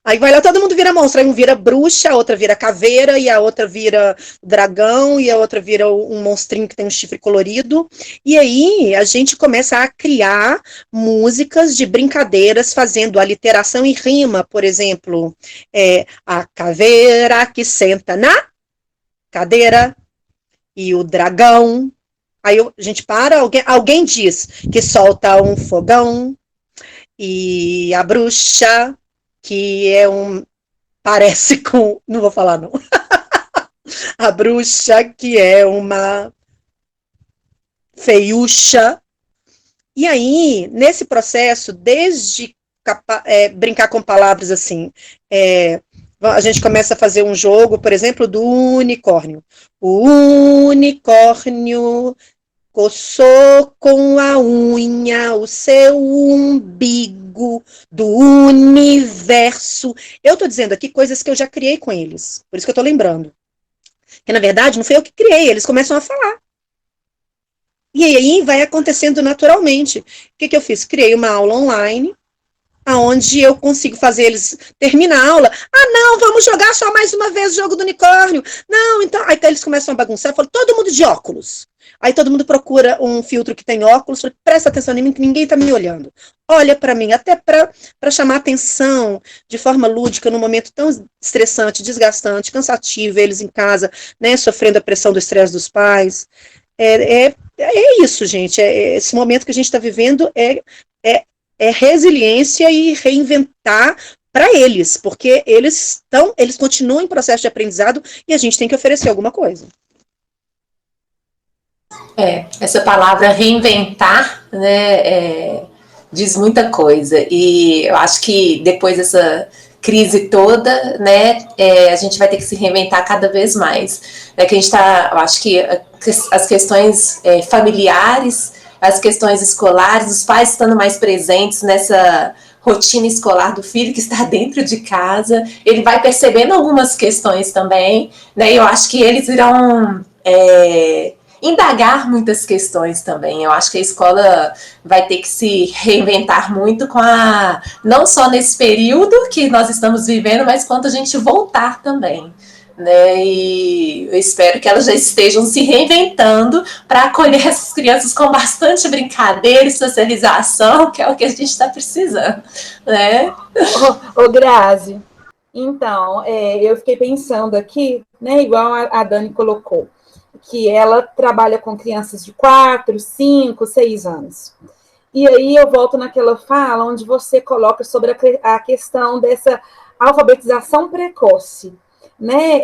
Aí vai lá, todo mundo vira monstro, aí um vira bruxa, a outra vira caveira, e a outra vira dragão, e a outra vira um monstrinho que tem um chifre colorido, e aí a gente começa a criar músicas de brincadeiras, fazendo aliteração e rima, por exemplo, a caveira que senta na cadeira, e o dragão, aí a gente para, alguém diz que solta um fogão, e a bruxa, que parece com, não vou falar não, a bruxa que é uma feiucha, e aí, nesse processo, desde brincar com palavras assim, a gente começa a fazer um jogo, por exemplo, do unicórnio. O unicórnio coçou com a unha o seu umbigo do universo. Eu estou dizendo aqui coisas que eu já criei com eles, por isso que eu estou lembrando. Que, na verdade, não foi eu que criei, eles começam a falar. E aí vai acontecendo naturalmente. O que eu fiz? Criei uma aula online, aonde eu consigo fazer eles terminar a aula. Ah, não, vamos jogar só mais uma vez o jogo do unicórnio. Não, então... Aí eles começam a bagunçar, eu falo, todo mundo de óculos. Aí todo mundo procura um filtro que tem óculos, presta atenção em mim, que ninguém está me olhando. Olha para mim, até para chamar atenção de forma lúdica, num momento tão estressante, desgastante, cansativo, eles em casa, né, sofrendo a pressão do estresse dos pais. É isso, gente. Esse momento que a gente está vivendo é resiliência e reinventar para eles, porque eles continuam em processo de aprendizado e a gente tem que oferecer alguma coisa. Essa palavra reinventar, né, diz muita coisa, e eu acho que depois dessa crise toda, né, a gente vai ter que se reinventar cada vez mais, né, que a gente eu acho que as questões familiares, as questões escolares, os pais estando mais presentes nessa rotina escolar do filho que está dentro de casa, ele vai percebendo algumas questões também, né, e eu acho que eles irão indagar muitas questões também. Eu acho que a escola vai ter que se reinventar muito não só nesse período que nós estamos vivendo, mas quando a gente voltar também, né? E eu espero que elas já estejam se reinventando para acolher essas crianças com bastante brincadeira e socialização, que é o que a gente está precisando, né? Ô, Grazi, então, eu fiquei pensando aqui, né, igual a Dani colocou, que ela trabalha com crianças de 4, 5, 6 anos. E aí eu volto naquela fala onde você coloca sobre a questão dessa alfabetização precoce, né?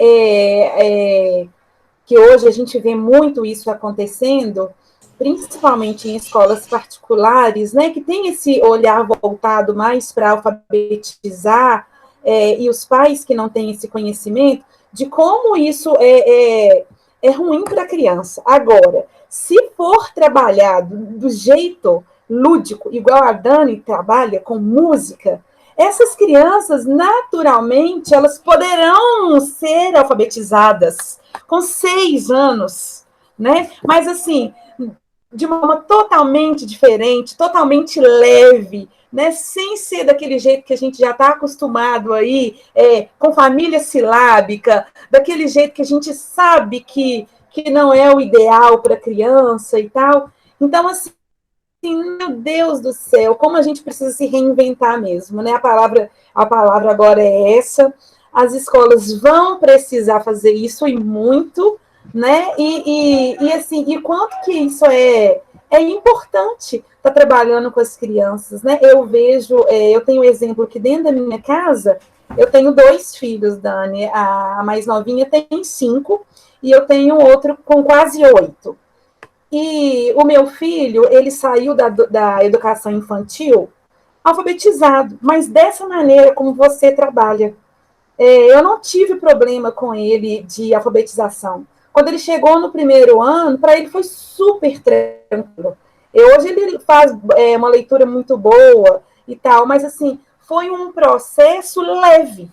Que hoje a gente vê muito isso acontecendo, principalmente em escolas particulares, né? Que tem esse olhar voltado mais para alfabetizar, e os pais que não têm esse conhecimento de como isso é ruim para a criança. Agora, se for trabalhado do jeito lúdico, igual a Dani trabalha com música, essas crianças, naturalmente, elas poderão ser alfabetizadas com 6 anos, né? Mas, assim, de uma forma totalmente diferente, totalmente leve, né? Sem ser daquele jeito que a gente já está acostumado aí, com família silábica, daquele jeito que a gente sabe que não é o ideal para a criança e tal. Então, assim, meu Deus do céu, como a gente precisa se reinventar mesmo, né? A palavra agora é essa. As escolas vão precisar fazer isso e muito, né? Assim, e quanto que isso é importante estar trabalhando com as crianças, né? Eu vejo, eu tenho um exemplo que dentro da minha casa, eu tenho 2 filhos, Dani, a mais novinha tem 5 e eu tenho outro com quase 8. E o meu filho, ele saiu da educação infantil alfabetizado, mas dessa maneira como você trabalha. Eu não tive problema com ele de alfabetização. Quando ele chegou no primeiro ano, para ele foi super tranquilo. E hoje ele faz uma leitura muito boa e tal, mas assim, foi um processo leve,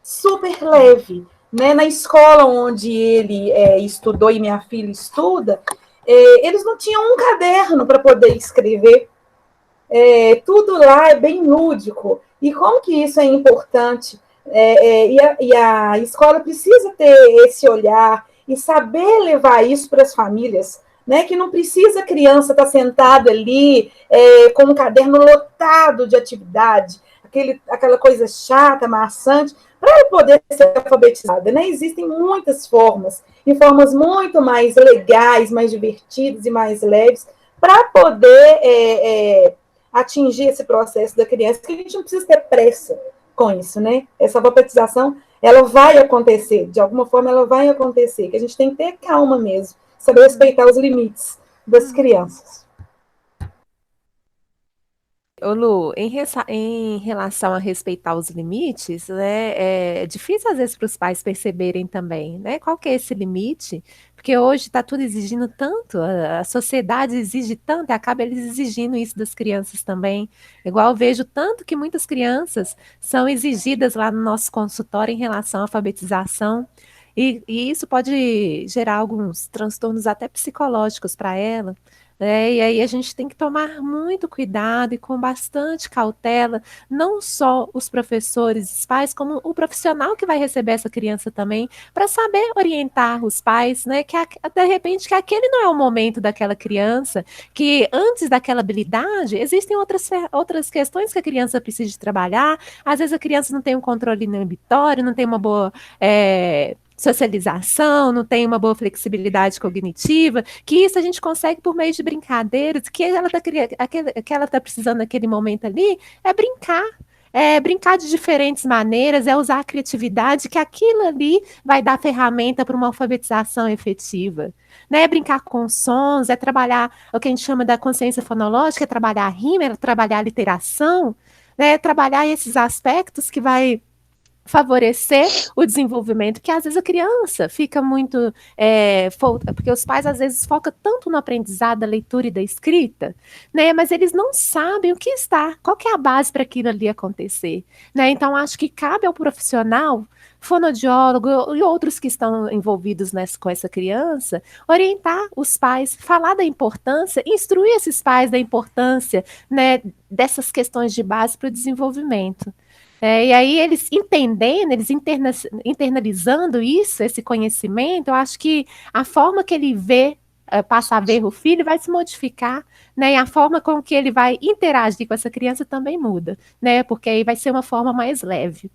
super leve. Né? Na escola onde ele estudou e minha filha estuda, eles não tinham um caderno para poder escrever. Tudo lá é bem lúdico. E como que isso é importante? E a escola precisa ter esse olhar e saber levar isso para as famílias, né? Que não precisa a criança estar sentada ali com um caderno lotado de atividade, aquela coisa chata, maçante, para ela poder ser alfabetizada, né? Existem muitas formas, e formas muito mais legais, mais divertidas e mais leves, para poder atingir esse processo da criança, que a gente não precisa ter pressa com isso, né? Essa alfabetização, ela vai acontecer, de alguma forma ela vai acontecer, que a gente tem que ter calma mesmo, saber respeitar os limites das crianças. Ô Lu, em relação a respeitar os limites, né, é difícil às vezes para os pais perceberem também, né, qual que é esse limite, porque hoje está tudo exigindo tanto, a sociedade exige tanto, e acaba eles exigindo isso das crianças também. Igual eu vejo tanto que muitas crianças são exigidas lá no nosso consultório em relação à alfabetização, e isso pode gerar alguns transtornos até psicológicos para ela. E aí a gente tem que tomar muito cuidado e com bastante cautela, não só os professores, os pais, como o profissional que vai receber essa criança também, para saber orientar os pais, né? Que de repente que aquele não é o momento daquela criança, que antes daquela habilidade existem outras questões que a criança precisa de trabalhar. Às vezes a criança não tem um controle inibitório, não tem uma boa socialização, não tem uma boa flexibilidade cognitiva, que isso a gente consegue por meio de brincadeiras, que ela está precisando naquele momento ali é brincar de diferentes maneiras, é usar a criatividade, que aquilo ali vai dar ferramenta para uma alfabetização efetiva. Né? É brincar com sons, é trabalhar o que a gente chama da consciência fonológica, é trabalhar a rima, é trabalhar a literação, né? É trabalhar esses aspectos que vai favorecer o desenvolvimento, que às vezes a criança fica muito, porque os pais às vezes focam tanto no aprendizado da leitura e da escrita, né, mas eles não sabem o que está, qual que é a base para aquilo ali acontecer, né, então acho que cabe ao profissional, fonoaudiólogo e outros que estão envolvidos com essa criança, orientar os pais, falar da importância, instruir esses pais da importância, né, dessas questões de base para o desenvolvimento. E aí eles entendendo, eles internalizando isso, esse conhecimento, eu acho que a forma que ele vê, passa a ver o filho vai se modificar, né? E a forma com que ele vai interagir com essa criança também muda, né? Porque aí vai ser uma forma mais leve.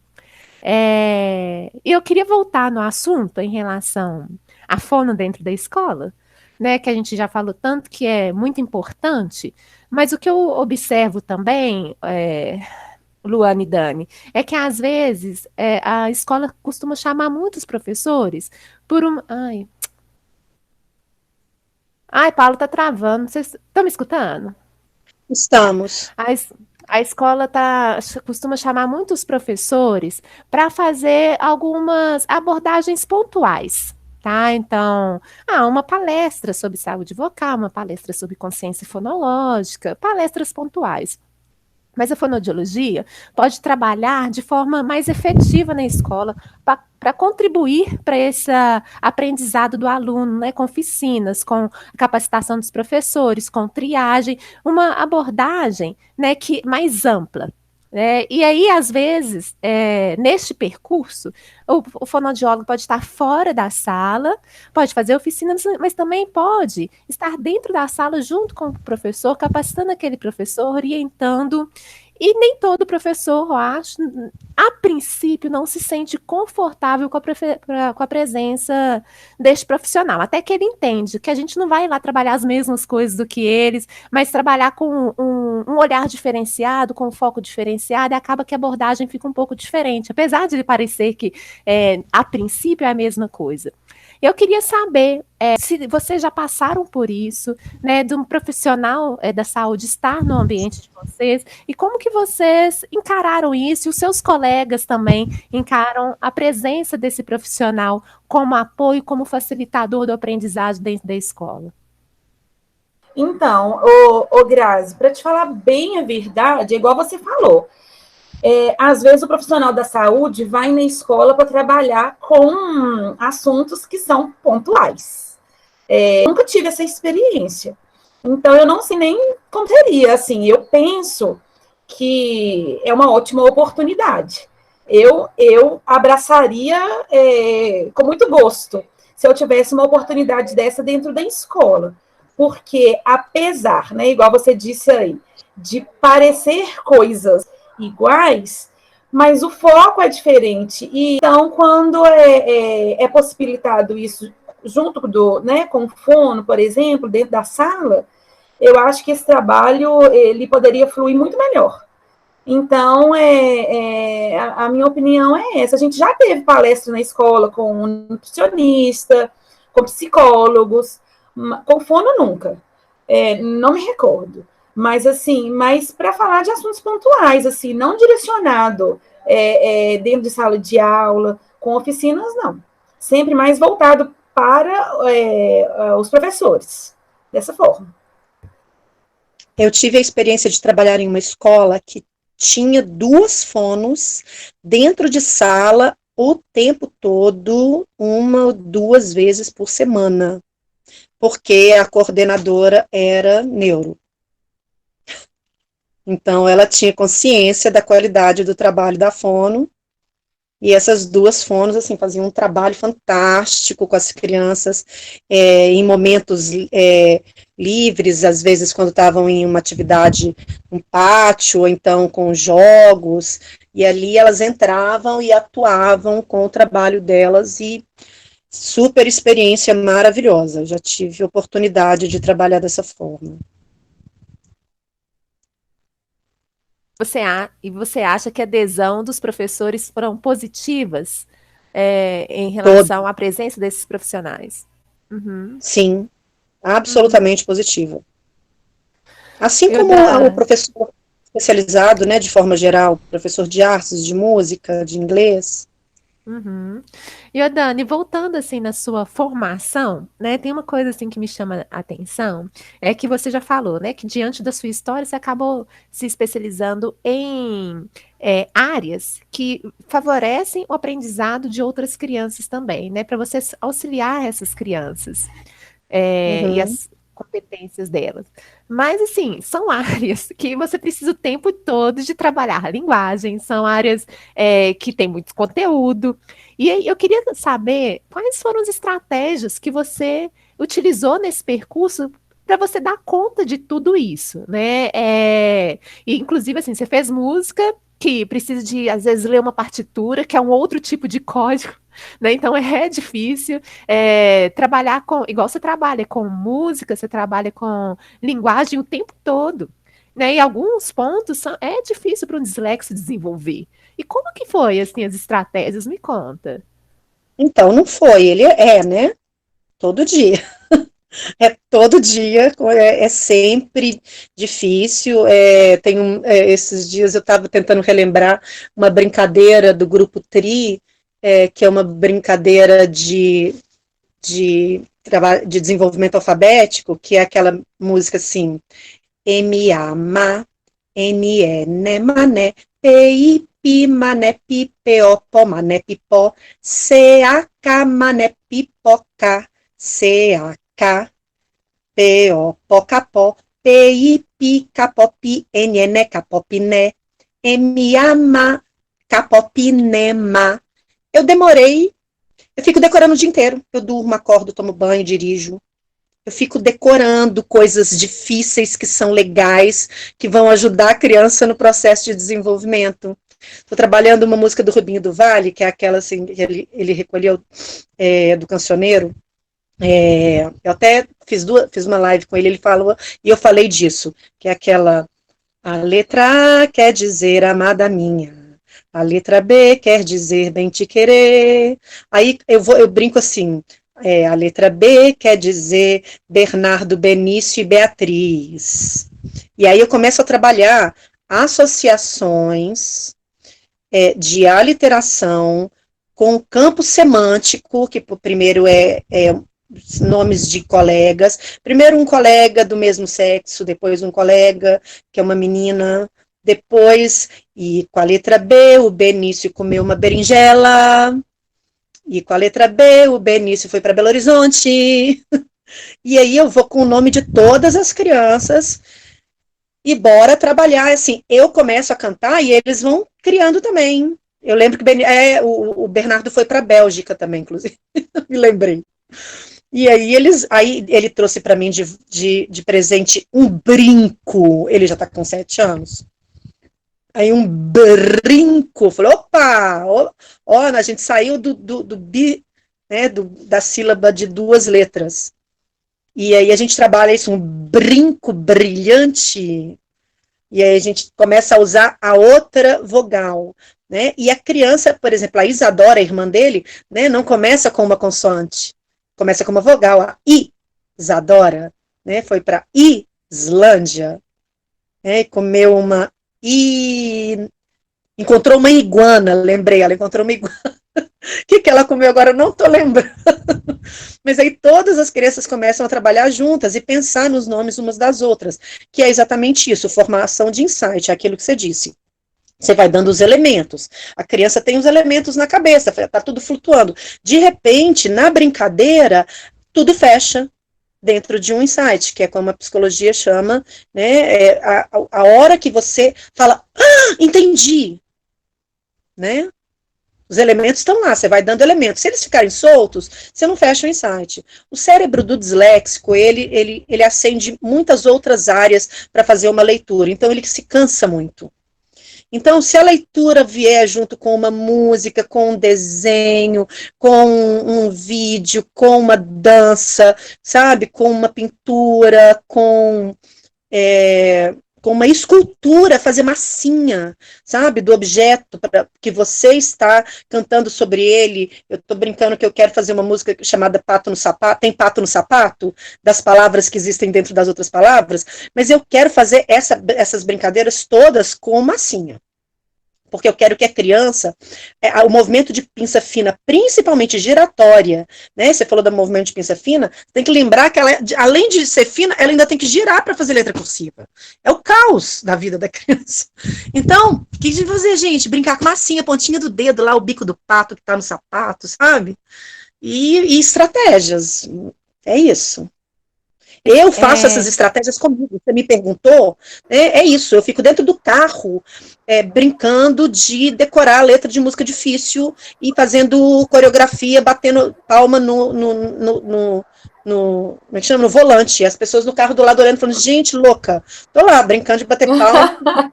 E eu queria voltar no assunto em relação à fono dentro da escola, né? Que a gente já falou tanto que é muito importante, mas o que eu observo também, Luana e Dani, é que às vezes a escola costuma chamar muitos professores por um. Ai, Paulo, tá travando. Vocês estão me escutando? Estamos. A escola costuma chamar muitos professores para fazer algumas abordagens pontuais. Tá? Então, uma palestra sobre saúde vocal, uma palestra sobre consciência fonológica, palestras pontuais. Mas a fonoaudiologia pode trabalhar de forma mais efetiva na escola para contribuir para esse aprendizado do aluno, né, com oficinas, com capacitação dos professores, com triagem, uma abordagem, né, mais ampla. E aí, às vezes, neste percurso, o fonoaudiólogo pode estar fora da sala, pode fazer oficinas, mas também pode estar dentro da sala junto com o professor, capacitando aquele professor, orientando. E nem todo professor, eu acho, a princípio, não se sente confortável com a presença deste profissional. Até que ele entende que a gente não vai lá trabalhar as mesmas coisas do que eles, mas trabalhar com um olhar diferenciado, com um foco diferenciado, e acaba que a abordagem fica um pouco diferente, apesar de ele parecer que, a princípio, é a mesma coisa. Eu queria saber se vocês já passaram por isso, né, de um profissional da saúde estar no ambiente de vocês, e como que vocês encararam isso, e os seus colegas também encaram a presença desse profissional como apoio, como facilitador do aprendizagem dentro da escola? Então, Grazi, para te falar bem a verdade, é igual você falou, às vezes o profissional da saúde vai na escola para trabalhar com assuntos que são pontuais. Nunca tive essa experiência. Então, eu não sei nem como seria. Assim, eu penso que é uma ótima oportunidade. Eu abraçaria com muito gosto se eu tivesse uma oportunidade dessa dentro da escola. Porque, apesar, né, igual você disse aí, de parecer coisas iguais, mas o foco é diferente. E então, quando é possibilitado isso junto com o fono, por exemplo, dentro da sala, eu acho que esse trabalho ele poderia fluir muito melhor. Então, a minha opinião é essa. A gente já teve palestra na escola com um nutricionista, com psicólogos, com fono nunca. Não me recordo. Mas, assim, para falar de assuntos pontuais, assim, não direcionado dentro de sala de aula, com oficinas, não. Sempre mais voltado para os professores, dessa forma. Eu tive a experiência de trabalhar em uma escola que tinha 2 fonos dentro de sala o tempo todo, 1 ou 2 vezes por semana, porque a coordenadora era neuro. Então, ela tinha consciência da qualidade do trabalho da fono, e essas 2 fonos, assim, faziam um trabalho fantástico com as crianças, em momentos livres, às vezes quando estavam em uma atividade, um pátio, ou então com jogos, e ali elas entravam e atuavam com o trabalho delas, e super experiência maravilhosa. Já tive oportunidade de trabalhar dessa forma. Você acha que a adesão dos professores foram positivas em relação à presença desses profissionais? Uhum. Sim, absolutamente positiva. Assim como o professor especializado, né, de forma geral, professor de artes, de música, de inglês. Uhum. E, Dani, voltando assim na sua formação, né, tem uma coisa assim que me chama a atenção, é que você já falou, né, que diante da sua história você acabou se especializando em áreas que favorecem o aprendizado de outras crianças também, né, para você auxiliar essas crianças. E competências delas. Mas, assim, são áreas que você precisa o tempo todo de trabalhar a linguagem, são áreas que têm muito conteúdo. E aí eu queria saber quais foram as estratégias que você utilizou nesse percurso para você dar conta de tudo isso, né? E, inclusive, assim, você fez música que precisa de, às vezes, ler uma partitura, que é um outro tipo de código, né? Então é difícil trabalhar com, igual você trabalha com música, você trabalha com linguagem o tempo todo, né? E alguns pontos é difícil para um dislexo desenvolver. E como que foi, assim, as estratégias? Me conta. Então, não foi, ele né? Todo dia. É todo dia, é sempre difícil. Esses dias eu estava tentando relembrar uma brincadeira do grupo Tri, que é uma brincadeira de desenvolvimento alfabético, que é aquela música assim, M-A-M-A, N-E-N, mané, P-I-P, mané, P-P-O, mané, pipó, C-A-K, mané, pipoca, C-A-K, P-O, pó, P-I-P, capop, N-N, capopiné, M-A-M-A, capopinema. Eu fico decorando o dia inteiro. Eu durmo, acordo, tomo banho, dirijo. Eu fico decorando coisas difíceis que são legais, que vão ajudar a criança no processo de desenvolvimento. Estou trabalhando uma música do Rubinho do Vale, que é aquela assim, que ele recolheu do cancioneiro. Eu até fiz uma live com ele falou, e eu falei disso, que é aquela, a letra A quer dizer amada minha, a letra B quer dizer bem te querer. Aí eu brinco assim, a letra B quer dizer Bernardo, Benício e Beatriz. E aí eu começo a trabalhar associações de aliteração com campo semântico, que primeiro nomes de colegas. Primeiro um colega do mesmo sexo, depois um colega que é uma menina, depois, e com a letra B, o Benício comeu uma berinjela, e com a letra B, o Benício foi para Belo Horizonte. E aí eu vou com o nome de todas as crianças e bora trabalhar. Assim, eu começo a cantar e eles vão criando também. Eu lembro que o Bernardo foi para a Bélgica também, inclusive. Me lembrei. E aí ele trouxe para mim de presente um brinco. Ele já está com 7 anos. Aí um brinco, falei, opa, ó, a gente saiu do bi, né, da sílaba de 2 letras. E aí a gente trabalha isso, um brinco brilhante, e aí a gente começa a usar a outra vogal, né? E a criança, por exemplo, a Isadora, a irmã dele, né, não começa com uma consoante, começa com uma vogal, a Isadora, né, foi para Islândia, né, comeu encontrou uma iguana, lembrei, ela encontrou uma iguana. O que ela comeu agora? Eu não estou lembrando. Mas aí todas as crianças começam a trabalhar juntas e pensar nos nomes umas das outras, que é exatamente isso, formação de insight, é aquilo que você disse. Você vai dando os elementos. A criança tem os elementos na cabeça, está tudo flutuando. De repente, na brincadeira, tudo fecha dentro de um insight, que é como a psicologia chama, né, a hora que você fala, entendi, né? Os elementos estão lá, você vai dando elementos. Se eles ficarem soltos, você não fecha o insight. O cérebro do disléxico, ele acende muitas outras áreas para fazer uma leitura, então ele se cansa muito. Então, se a leitura vier junto com uma música, com um desenho, com um vídeo, com uma dança, sabe, com uma pintura, com uma escultura, fazer massinha, sabe, do objeto que você está cantando sobre ele. Eu estou brincando que eu quero fazer uma música chamada Pato no Sapato, tem pato no sapato, das palavras que existem dentro das outras palavras, mas eu quero fazer essas brincadeiras todas com massinha. Porque eu quero que a criança, o movimento de pinça fina, principalmente giratória, né? Você falou do movimento de pinça fina, tem que lembrar que ela, além de ser fina, ela ainda tem que girar para fazer letra cursiva. É o caos da vida da criança. Então, o que a gente vai fazer, gente? Brincar com massinha, pontinha do dedo, lá o bico do pato que tá no sapato, sabe? E estratégias. É isso. Eu faço essas estratégias comigo. Você me perguntou, é isso. Eu fico dentro do carro, brincando de decorar a letra de música difícil e fazendo coreografia, batendo palma como é que chama? No volante. E as pessoas no carro do lado olhando, falando, gente, louca. Tô lá, brincando de bater palma.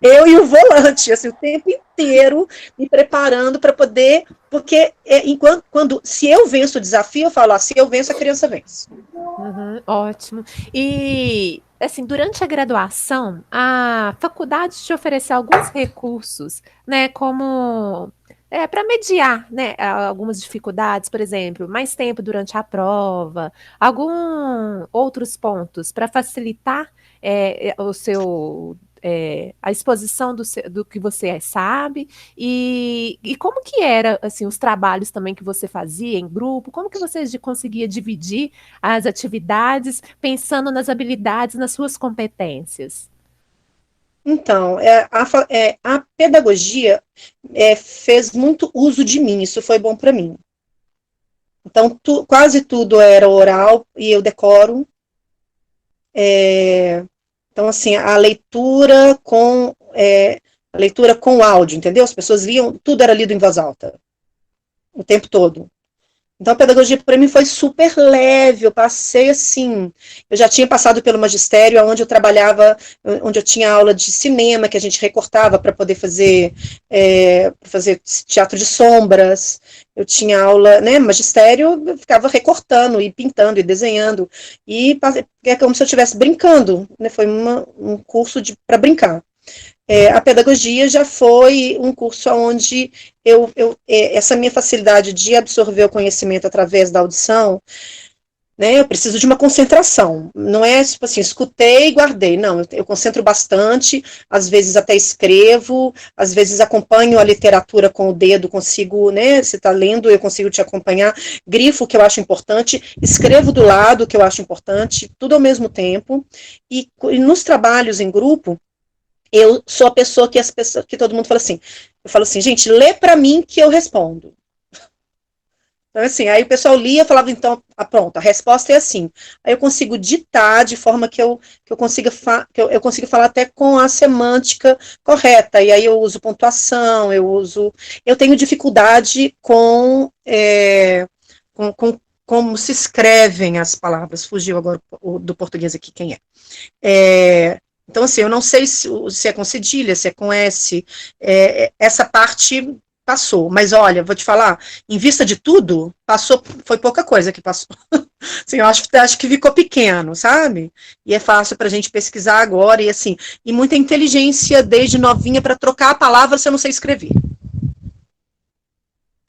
Eu e o volante, assim, o tempo inteiro me preparando para poder, porque se eu venço o desafio, eu falo, se eu venço, a criança vence. Uhum, ótimo. E, assim, durante a graduação, a faculdade te ofereceu alguns recursos, né, como para mediar, né, algumas dificuldades, por exemplo, mais tempo durante a prova, alguns outros pontos para facilitar o seu a exposição do que você sabe e como que era assim os trabalhos também que você fazia em grupo, como que você conseguia dividir as atividades, pensando nas habilidades, nas suas competências. Então, a pedagogia fez muito uso de mim, isso foi bom para mim. Então, quase tudo era oral e eu decoro. Então, assim, a leitura com áudio, entendeu? As pessoas liam, tudo era lido em voz alta, o tempo todo. Então, a pedagogia para mim foi super leve, eu passei assim, eu já tinha passado pelo magistério, onde eu trabalhava, onde eu tinha aula de cinema, que a gente recortava para poder fazer teatro de sombras, eu tinha aula, né, magistério, eu ficava recortando, e pintando, e desenhando, e é como se eu estivesse brincando, né, foi um curso para brincar. A pedagogia já foi um curso onde essa minha facilidade de absorver o conhecimento através da audição, né, eu preciso de uma concentração, não é tipo assim, escutei e guardei, não, eu concentro bastante, às vezes até escrevo, às vezes acompanho a literatura com o dedo, consigo, né, você está lendo, eu consigo te acompanhar, grifo o que eu acho importante, escrevo do lado o que eu acho importante, tudo ao mesmo tempo, e nos trabalhos em grupo, eu sou a pessoa que todo mundo fala assim, eu falo assim, gente, lê para mim que eu respondo. Então, assim, aí o pessoal lia e falava, então, pronto, a resposta é assim. Aí eu consigo ditar de forma que eu consiga eu consiga falar até com a semântica correta, e aí eu uso pontuação, eu tenho dificuldade com como se escrevem as palavras, fugiu agora do português aqui, quem é? Então, assim, eu não sei se é com cedilha, se é com S, essa parte passou, mas olha, vou te falar, em vista de tudo, foi pouca coisa que passou. Assim, eu acho que ficou pequeno, sabe? E é fácil para a gente pesquisar agora, e assim, e muita inteligência desde novinha para trocar a palavra se eu não sei escrever.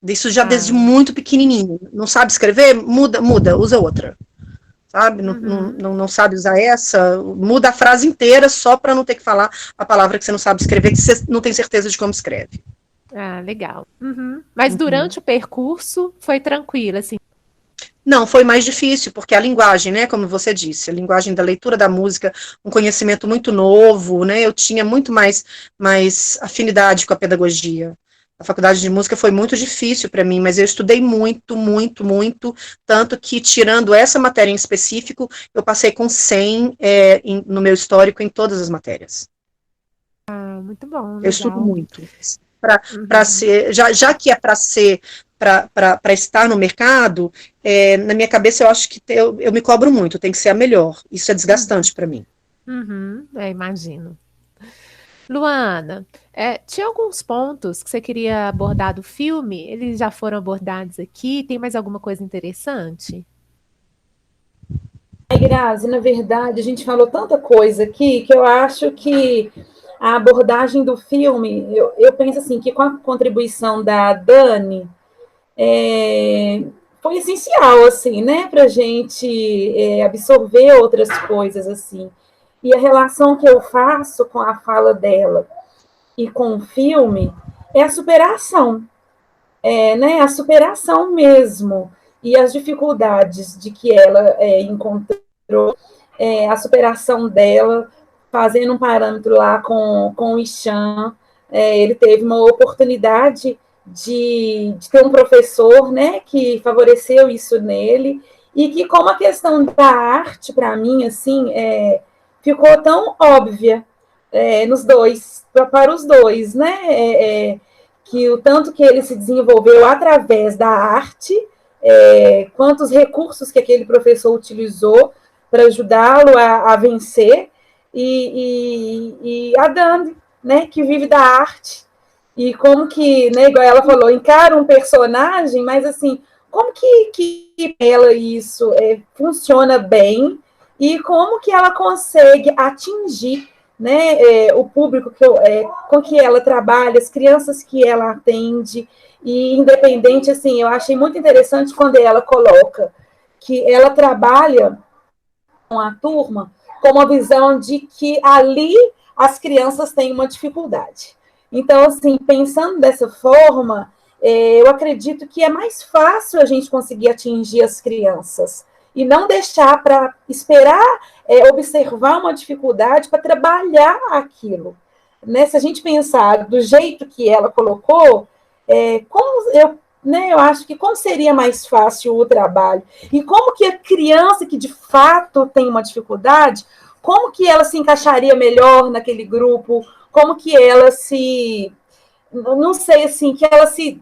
Isso já desde muito pequenininho. Não sabe escrever? Muda, usa outra. Sabe? Não sabe usar essa, muda a frase inteira só para não ter que falar a palavra que você não sabe escrever, que você não tem certeza de como escreve. Ah, legal. Mas durante o percurso foi tranquilo, assim? Não, foi mais difícil, porque a linguagem, né, como você disse, a linguagem da leitura da música, um conhecimento muito novo, né, eu tinha muito mais afinidade com a pedagogia. A faculdade de música foi muito difícil para mim, mas eu estudei muito, muito, muito, tanto que, tirando essa matéria em específico, eu passei com 100 no meu histórico em todas as matérias. Ah, muito bom, legal. Eu estudo muito. Para ser, já que é para ser, para estar no mercado, na minha cabeça eu acho que eu me cobro muito, tem que ser a melhor. Isso é desgastante para mim. Imagino. Luana, tinha alguns pontos que você queria abordar do filme? Eles já foram abordados aqui? Tem mais alguma coisa interessante? Grazi, na verdade, a gente falou tanta coisa aqui que eu acho que a abordagem do filme, eu penso assim, que com a contribuição da Dani, foi essencial, assim, né, para a gente absorver outras coisas, assim. E a relação que eu faço com a fala dela e com o filme é a superação, né, a superação mesmo, e as dificuldades de que ela encontrou, a superação dela, fazendo um parâmetro lá com o Ixan, ele teve uma oportunidade de ter um professor, né, que favoreceu isso nele, e que como a questão da arte, para mim, assim, ficou tão óbvia nos dois, para os dois, né? Que o tanto que ele se desenvolveu através da arte, quantos recursos que aquele professor utilizou para ajudá-lo a vencer, e a Dani, né, que vive da arte, e como que, né, igual ela falou, encara um personagem, mas assim, como que ela isso funciona bem, e como que ela consegue atingir, né, o público com que ela trabalha, as crianças que ela atende, e independente, assim, eu achei muito interessante quando ela coloca que ela trabalha com a turma com uma visão de que ali as crianças têm uma dificuldade. Então, assim, pensando dessa forma, eu acredito que é mais fácil a gente conseguir atingir as crianças e não deixar para esperar observar uma dificuldade para trabalhar aquilo. Né? Se a gente pensar do jeito que ela colocou, eu acho que como seria mais fácil o trabalho? E como que a criança que de fato tem uma dificuldade, como que ela se encaixaria melhor naquele grupo? Como que ela não sei, assim, que ela se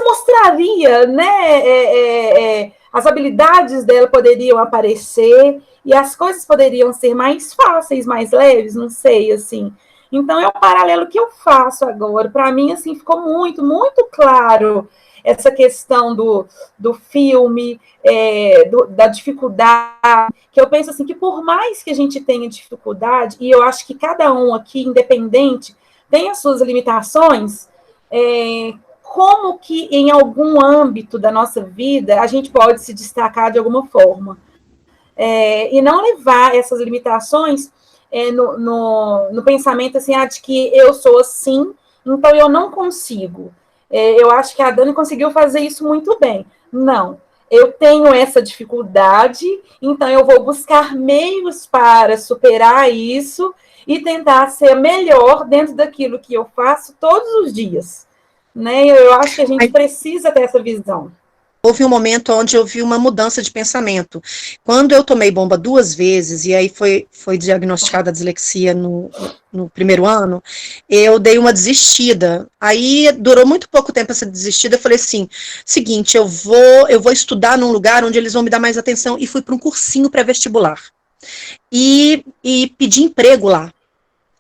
mostraria, né? As habilidades dela poderiam aparecer e as coisas poderiam ser mais fáceis, mais leves, não sei, assim. Então, é o paralelo que eu faço agora. Para mim, assim, ficou muito, muito claro essa questão do filme, da dificuldade, que eu penso assim, que por mais que a gente tenha dificuldade, e eu acho que cada um aqui, independente, tem as suas limitações, como que em algum âmbito da nossa vida a gente pode se destacar de alguma forma. E não levar essas limitações no pensamento assim, de que eu sou assim, então eu não consigo. Eu acho que a Dani conseguiu fazer isso muito bem. Não, eu tenho essa dificuldade, então eu vou buscar meios para superar isso e tentar ser melhor dentro daquilo que eu faço todos os dias. Né? Eu acho que a gente precisa ter essa visão. Houve um momento onde eu vi uma mudança de pensamento. Quando eu tomei bomba 2 vezes, e aí foi diagnosticada a dislexia no primeiro ano, eu dei uma desistida. Aí durou muito pouco tempo essa desistida, eu falei assim, seguinte, eu vou estudar num lugar onde eles vão me dar mais atenção, e fui para um cursinho pré-vestibular. E pedi emprego lá.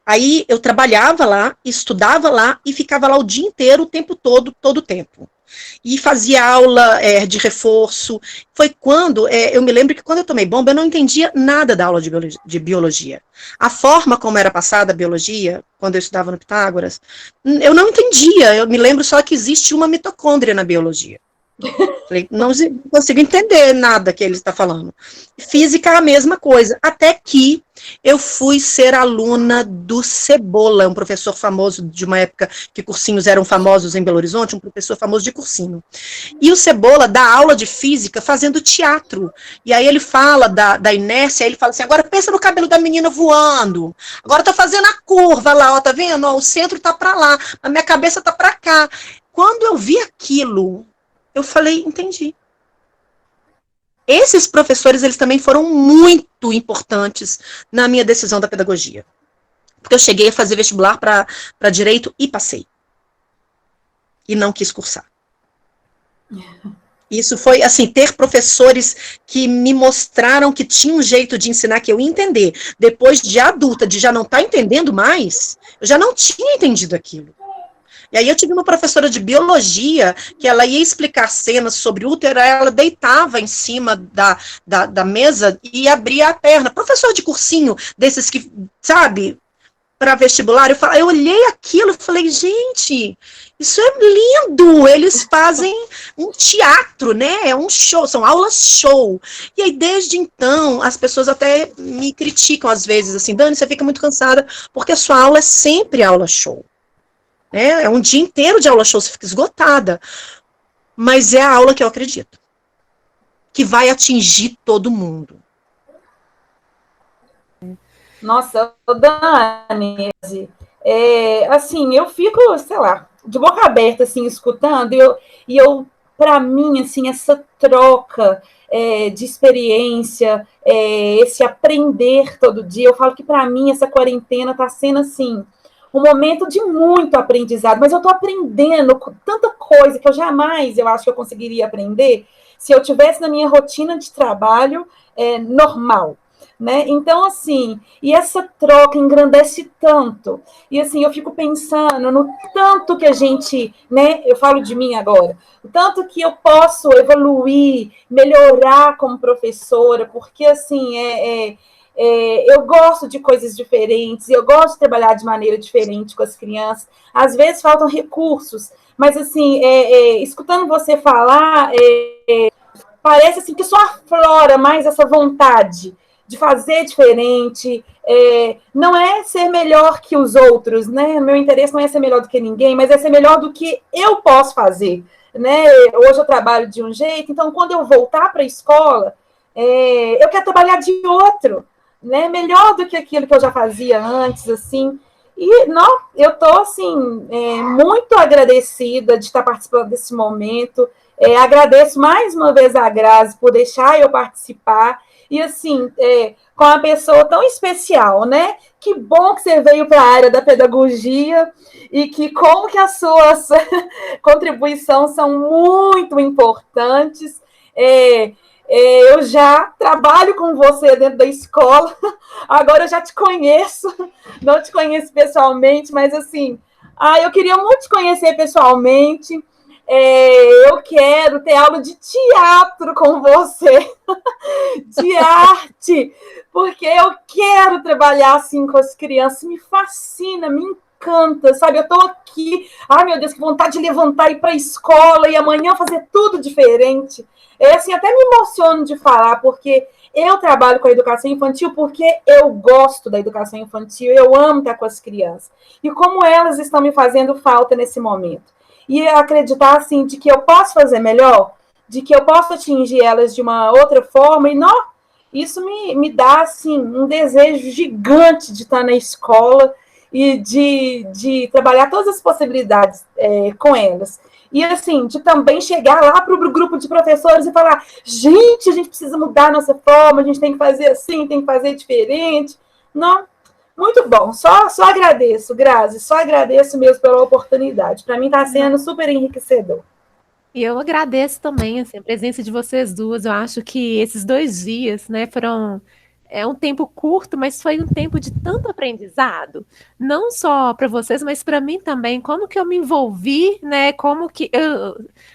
Aí eu trabalhava lá, estudava lá, e ficava lá o dia inteiro, o tempo todo o tempo. E fazia aula de reforço. Foi quando, eu me lembro que quando eu tomei bomba, eu não entendia nada da aula de biologia. A forma como era passada a biologia, quando eu estudava no Pitágoras, eu não entendia. Eu me lembro só que existe uma mitocôndria na biologia. Falei, não consigo entender nada que ele está falando. Física, a mesma coisa. Até que eu fui ser aluna do Cebola, um professor famoso de uma época que cursinhos eram famosos em Belo Horizonte, um professor famoso de cursinho. E o Cebola dá aula de física fazendo teatro. E aí ele fala da inércia, aí ele fala assim, agora pensa no cabelo da menina voando. Agora tá fazendo a curva lá, ó, tá vendo? Ó, o centro tá para lá, a minha cabeça tá para cá. Quando eu vi aquilo, eu falei, entendi. Esses professores, eles também foram muito importantes na minha decisão da pedagogia. Porque eu cheguei a fazer vestibular para direito e passei. E não quis cursar. Isso foi, assim, ter professores que me mostraram que tinha um jeito de ensinar que eu ia entender. Depois de adulta, de já não estar entendendo mais, eu já não tinha entendido aquilo. E aí eu tive uma professora de biologia, que ela ia explicar cenas sobre útero, ela deitava em cima da mesa e abria a perna. Professor de cursinho, desses que, sabe, para vestibular, eu olhei aquilo e falei, gente, isso é lindo, eles fazem um teatro, né, é um show, são aulas show. E aí, desde então, as pessoas até me criticam às vezes, assim, Dani, você fica muito cansada, porque a sua aula é sempre aula show. É um dia inteiro de aula show, você fica esgotada. Mas é a aula que eu acredito. Que vai atingir todo mundo. Nossa, Dani, assim, eu fico, sei lá, de boca aberta, assim, escutando, e eu para mim, assim, essa troca de experiência, esse aprender todo dia, eu falo que para mim essa quarentena está sendo assim um momento de muito aprendizado, mas eu estou aprendendo tanta coisa que eu jamais, eu acho que eu conseguiria aprender se eu tivesse na minha rotina de trabalho normal, né? Então, assim, e essa troca engrandece tanto. E, assim, eu fico pensando no tanto que a gente, né? Eu falo de mim agora, o tanto que eu posso evoluir, melhorar como professora, porque, assim, eu gosto de coisas diferentes, eu gosto de trabalhar de maneira diferente com as crianças. Às vezes faltam recursos, mas, assim, escutando você falar, parece assim que só aflora mais essa vontade de fazer diferente. Não é ser melhor que os outros, né? Meu interesse não é ser melhor do que ninguém, mas é ser melhor do que eu posso fazer, né? Hoje eu trabalho de um jeito, então quando eu voltar para a escola, eu quero trabalhar de outro, né? Melhor do que aquilo que eu já fazia antes, assim. E não, eu estou assim, muito agradecida de estar participando desse momento. Agradeço mais uma vez a Grazi por deixar eu participar. E assim, com uma pessoa tão especial, né? Que bom que você veio para a área da pedagogia e que como que as suas contribuições são muito importantes. Eu já trabalho com você dentro da escola, agora eu já te conheço, não te conheço pessoalmente, mas assim, eu queria muito te conhecer pessoalmente. Eu quero ter aula de teatro com você, de arte, porque eu quero trabalhar assim com as crianças, me fascina, me encanta, sabe? Eu estou aqui, ai meu Deus, que vontade de levantar e ir para a escola e amanhã fazer tudo diferente. Assim, até me emociono de falar, porque eu trabalho com a educação infantil porque eu gosto da educação infantil, eu amo estar com as crianças. E como elas estão me fazendo falta nesse momento. E acreditar, assim, de que eu posso fazer melhor, de que eu posso atingir elas de uma outra forma, e não, isso me dá, assim, um desejo gigante de estar na escola e de trabalhar todas as possibilidades com elas. E, assim, de também chegar lá para o grupo de professores e falar, gente, a gente precisa mudar a nossa forma, a gente tem que fazer assim, tem que fazer diferente. Não, muito bom. Só agradeço, Grazi, só agradeço mesmo pela oportunidade. Para mim está sendo super enriquecedor. E eu agradeço também, assim, a presença de vocês duas. Eu acho que esses 2 dias, né, foram um tempo curto, mas foi um tempo de tanto aprendizado, não só para vocês, mas para mim também. Como que eu me envolvi, né? Como que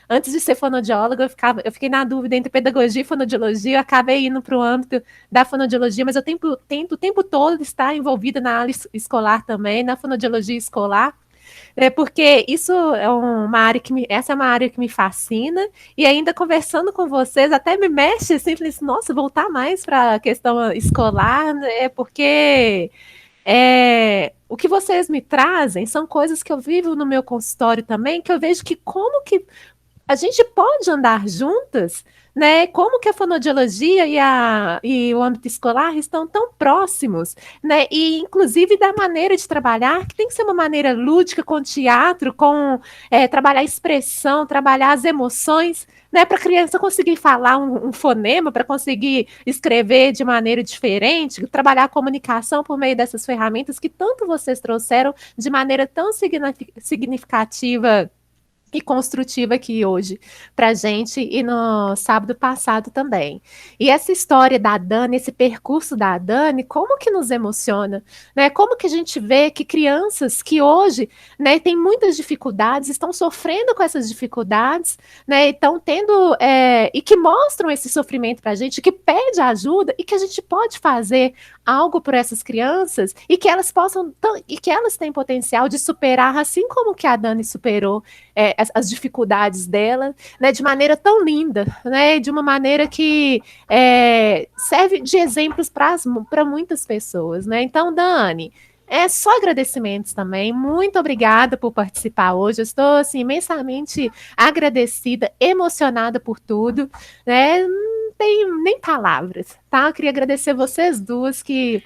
antes de ser fonoaudióloga, eu fiquei na dúvida entre pedagogia e fonoaudiologia. Eu acabei indo para o âmbito da fonoaudiologia, mas eu tento o tempo todo estar envolvida na área escolar também, na fonoaudiologia escolar. Porque isso é uma área essa é uma área que me fascina, e ainda conversando com vocês, até me mexe assim, falei assim, nossa, voltar mais para a questão escolar, né, porque o que vocês me trazem são coisas que eu vivo no meu consultório também, que eu vejo que como que a gente pode andar juntas, né? Como que a fonoaudiologia e o âmbito escolar estão tão próximos, né? E inclusive da maneira de trabalhar, que tem que ser uma maneira lúdica, com teatro, com trabalhar a expressão, trabalhar as emoções, né? Para a criança conseguir falar um fonema, para conseguir escrever de maneira diferente, trabalhar a comunicação por meio dessas ferramentas que tanto vocês trouxeram de maneira tão significativa e construtiva aqui hoje para a gente e no sábado passado também. E essa história da Dani, esse percurso da Dani, como que nos emociona, né? Como que a gente vê que crianças que hoje, né, têm muitas dificuldades, estão sofrendo com essas dificuldades, né, estão tendo e que mostram esse sofrimento para a gente, que pede ajuda e que a gente pode fazer algo por essas crianças e que elas possam e que elas têm potencial de superar, assim como que a Dani superou as dificuldades dela, né, de maneira tão linda, né, de uma maneira que serve de exemplos para muitas pessoas, né? Então, Dani, só agradecimentos também. Muito obrigada por participar hoje. Eu estou assim, imensamente agradecida, emocionada por tudo, né? Não tem nem palavras, tá? Eu queria agradecer vocês duas que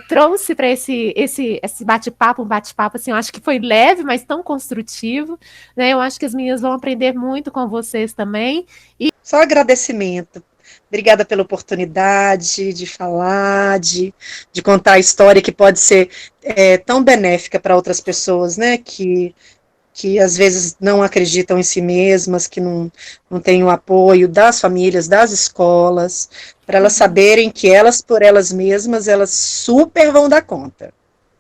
trouxe para esse bate-papo, um bate-papo, assim, eu acho que foi leve, mas tão construtivo, né? Eu acho que as meninas vão aprender muito com vocês também. Só agradecimento. Obrigada pela oportunidade de falar, de contar a história que pode ser tão benéfica para outras pessoas, né? Que às vezes não acreditam em si mesmas, que não têm o apoio das famílias, das escolas, para elas saberem que elas, por elas mesmas, elas super vão dar conta.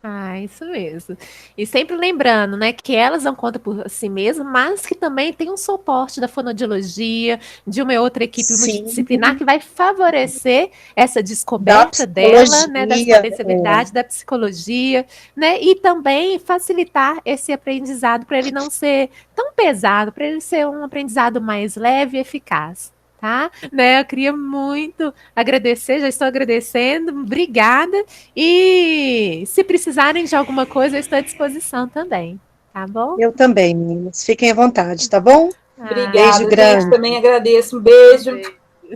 Ah, isso mesmo. E sempre lembrando, né, que elas dão conta por si mesmas, mas que também tem um suporte da fonoaudiologia, de uma outra equipe Sim, multidisciplinar que vai favorecer essa da descoberta dela, né, das psicologia, potencialidades da psicologia, né, e também facilitar esse aprendizado para ele não ser tão pesado, para ele ser um aprendizado mais leve e eficaz. Tá? Né, eu queria muito agradecer, já estou agradecendo, obrigada. E se precisarem de alguma coisa, eu estou à disposição também, tá bom? eu também, meninas. Fiquem à vontade, tá bom? Beijo Obrigada, gente. grande. Também agradeço. Um beijo.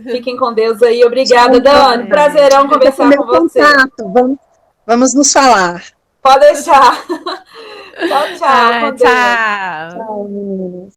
Fiquem com Deus aí. Obrigada, Dani. Prazerão conversar com você. Contato. Vamos nos falar. Pode deixar. Tchau, tchau. Com Deus. Tchau. Tchau, meninas.